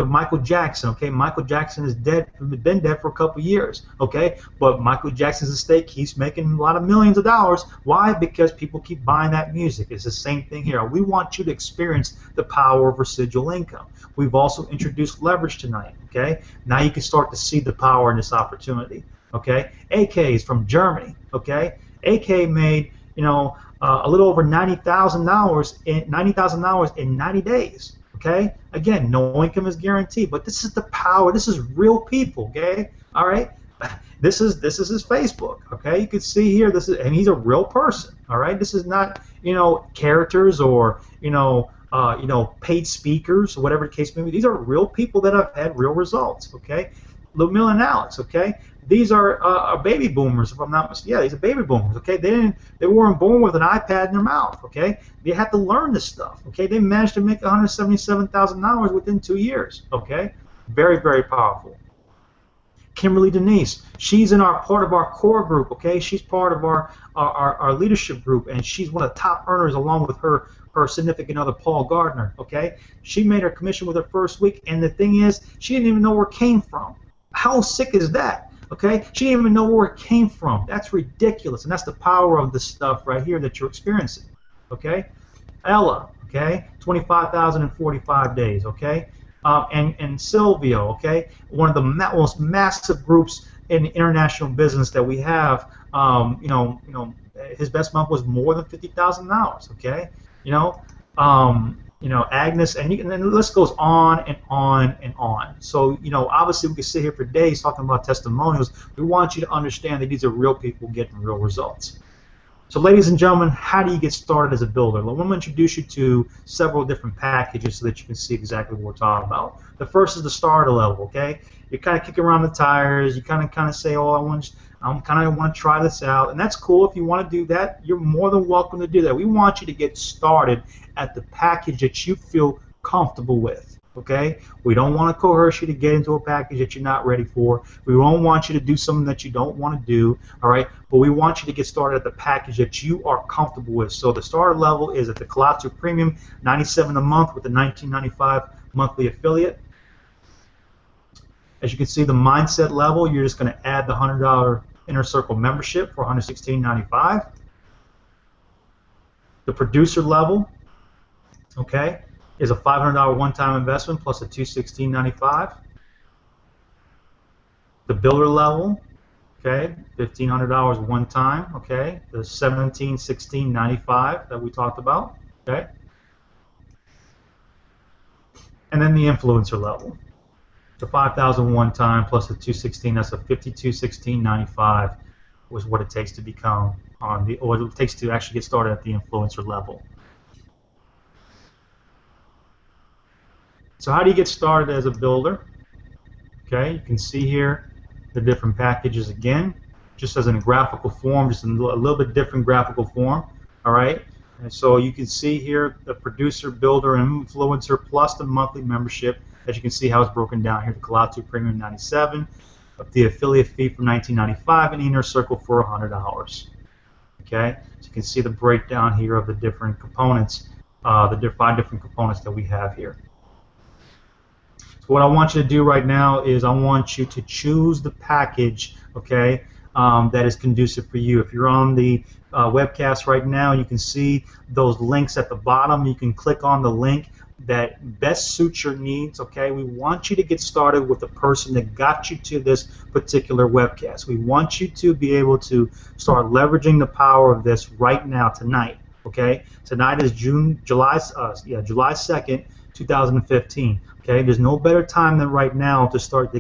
Michael Jackson. Okay, Michael Jackson is dead, been dead for a couple years. Okay, but Michael Jackson's estate keeps making a lot of millions of dollars. Why? Because people keep buying that music. It's the same thing here. We want you to experience the power of residual income. We've also introduced leverage tonight. Okay, now you can start to see the power in this opportunity. Okay, AK is from Germany. Okay, AK made a little over $90,000 in 90 days. Okay, again, no income is guaranteed, but this is the power. This is real people. Okay, all right. This is his Facebook. Okay, you can see here. And he's a real person. All right, this is not characters or paid speakers or whatever the case may be. These are real people that have had real results. Okay, Lumil and Alex. Okay, these are baby boomers, if I'm not mistaken. Yeah, these are baby boomers. Okay, they weren't born with an iPad in their mouth. Okay, they had to learn this stuff. Okay, they managed to make $177,000 within 2 years. Okay, very, very powerful. Kimberly Denise, she's in part of our core group. Okay, she's part of our leadership group, and she's one of the top earners along with her significant other, Paul Gardner. Okay, she made her commission with her first week, and the thing is, she didn't even know where it came from. How sick is that? Okay, she didn't even know where it came from. That's ridiculous, and that's the power of this stuff right here that you're experiencing. Okay, Ella. Okay, 25,045 days. Okay. And Silvio, okay, one of the most massive groups in international business that we have. His best month was more than $50,000. Okay, Agnes, and the list goes on and on and on. So obviously we could sit here for days talking about testimonials. We want you to understand that these are real people getting real results. So ladies and gentlemen, how do you get started as a builder? Well, I'm going to introduce you to several different packages so that you can see exactly what we're talking about. The first is the starter level, okay? You're kind of kicking around the tires. You kind of say, oh, I want to try this out. And that's cool. If you want to do that, you're more than welcome to do that. We want you to get started at the package that you feel comfortable with. Okay, we don't want to coerce you to get into a package that you're not ready for. We don't want you to do something that you don't want to do. All right, but we want you to get started at the package that you are comfortable with. So the starter level is at the Colazzo Premium, $97 a month with the $19.95 monthly affiliate. As you can see, the mindset level, you're just going to add the $100 Inner Circle membership for $116.95. The producer level, okay, is a $500 one-time investment plus a $216.95. The builder level, okay, $1,500 one time, okay, the $1716.95 that we talked about, okay, and then the influencer level, the $5,000 one time plus the $216, that's a $5216.95 was what it takes to become or what it takes to actually get started at the influencer level. So how do you get started as a builder? Okay, you can see here the different packages again, just as in a graphical form, just in a little bit different graphical form. All right, and so you can see here the producer, builder, and influencer plus the monthly membership. As you can see how it's broken down here, the Colazzo Premium $97, the affiliate fee for $19.95, and Inner Circle for $100. Okay, so you can see the breakdown here of the different components, the 5 different components that we have here. So what I want you to do right now is I want you to choose the package, okay, that is conducive for you. If you're on the webcast right now, you can see those links at the bottom. You can click on the link that best suits your needs, okay? We want you to get started with the person that got you to this particular webcast. We want you to be able to start leveraging the power of this right now, tonight, okay? Tonight is July 2nd, 2015. Okay, there's no better time than right now to start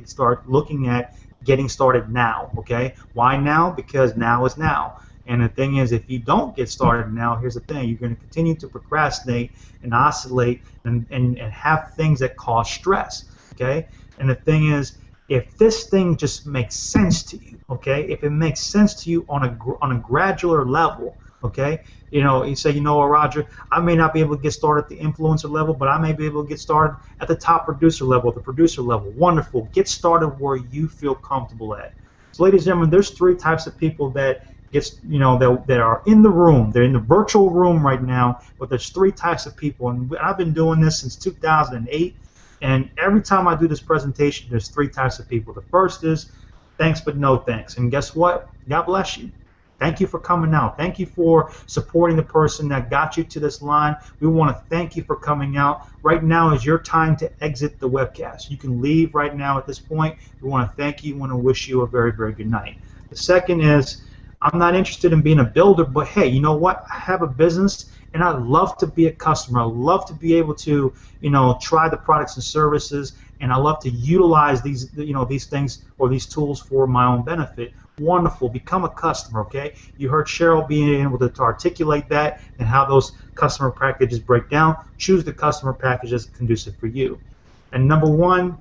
looking at getting started now. Okay, why now? Because now is now. And the thing is, if you don't get started now, here's the thing: you're going to continue to procrastinate and oscillate and have things that cause stress. Okay, and the thing is, if this thing just makes sense to you, okay, if it makes sense to you on a gradual level, Okay, you say, Roger, I may not be able to get started at the influencer level, but I may be able to get started at the top producer level, the producer level. Wonderful. Get started where you feel comfortable at. So, ladies and gentlemen, there's three types of people that that are in the room. They're in the virtual room right now, but there's three types of people, and I've been doing this since 2008. And every time I do this presentation, there's three types of people. The first is thanks but no thanks. And guess what? God bless you. Thank you for coming out. Thank you for supporting the person that got you to this line. We want to thank you for coming out. Right now is your time to exit the webcast. You can leave right now at this point. We want to thank you. We want to wish you a very, very good night. The second is, I'm not interested in being a builder, but hey, you know what? I have a business and I love to be a customer. I love to be able to, try the products and services, and I love to utilize these, these things or these tools for my own benefit. Wonderful. Become a customer, okay? You heard Cheryl being able to articulate that and how those customer packages break down. Choose the customer package that's conducive for you. And number one,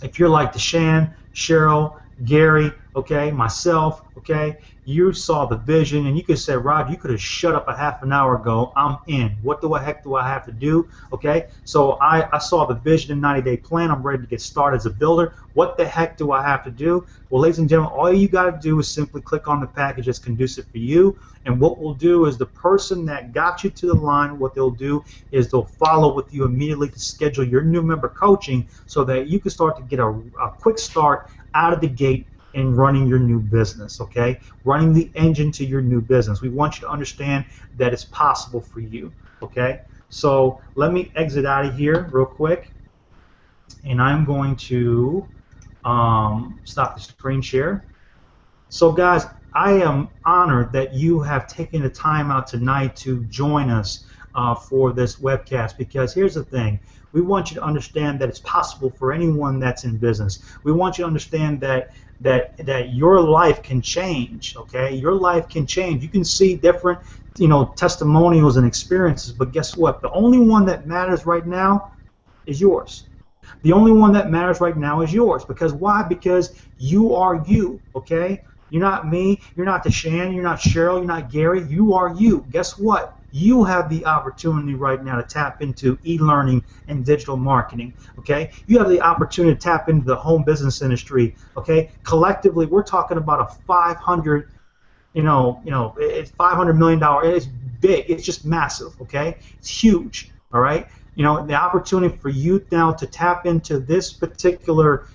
if you're like DeShan, Cheryl, Gary, okay, myself, okay, you saw the vision and you could say, Rod, you could have shut up a half an hour ago. I'm in. What the heck do I have to do? Okay, so I saw the vision and 90-day plan. I'm ready to get started as a builder. What the heck do I have to do? Well, ladies and gentlemen, all you got to do is simply click on the package that's conducive for you. And what we'll do is the person that got you to the line, what they'll do is they'll follow with you immediately to schedule your new member coaching so that you can start to get a quick start out of the gate in running your new business, okay? Running the engine to your new business. We want you to understand that it's possible for you, okay? So let me exit out of here real quick, and I'm going to stop the screen share. So guys, I am honored that you have taken the time out tonight to join us for this webcast, because here's the thing. We want you to understand that it's possible for anyone that's in business. We want you to understand that your life can change, okay? Your life can change. You can see different, testimonials and experiences, but guess what? The only one that matters right now is yours. The only one that matters right now is yours. Because why? Because you are you, okay? You're not me, you're not DeShan, you're not Cheryl, you're not Gary, you are you. Guess what? You have the opportunity right now to tap into e-learning and digital marketing, okay? You have the opportunity to tap into the home business industry, okay? Collectively, we're talking about a $500, it's $500 million. It's big. It's just massive, okay? It's huge, all right? The opportunity for you now to tap into this particular,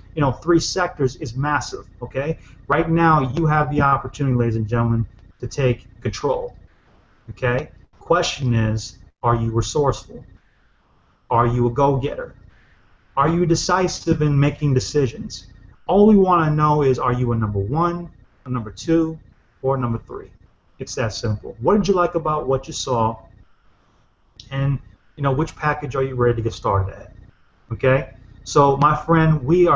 three sectors is massive, okay? Right now, you have the opportunity, ladies and gentlemen, to take control, okay? Question is, are you resourceful? Are you a go-getter? Are you decisive in making decisions? All we want to know is, are you a number one, a number two, or a number three? It's that simple. What did you like about what you saw? And which package are you ready to get started at? Okay? So my friend, we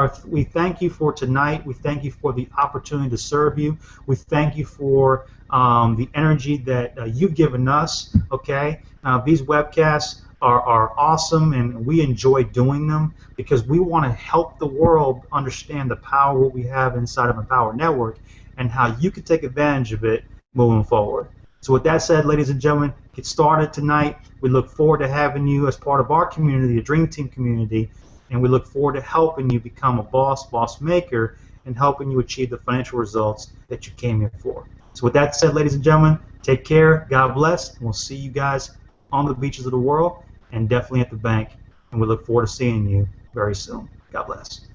thank you for tonight. We thank you for the opportunity to serve you. We thank you for the energy that you've given us. Okay, these webcasts are awesome, and we enjoy doing them because we want to help the world understand the power what we have inside of Empower Network and how you can take advantage of it moving forward. So with that said, ladies and gentlemen, get started tonight. We look forward to having you as part of our community, the Dream Team community. And we look forward to helping you become a boss maker, and helping you achieve the financial results that you came here for. So with that said, ladies and gentlemen, take care, God bless, and we'll see you guys on the beaches of the world and definitely at the bank. And we look forward to seeing you very soon. God bless.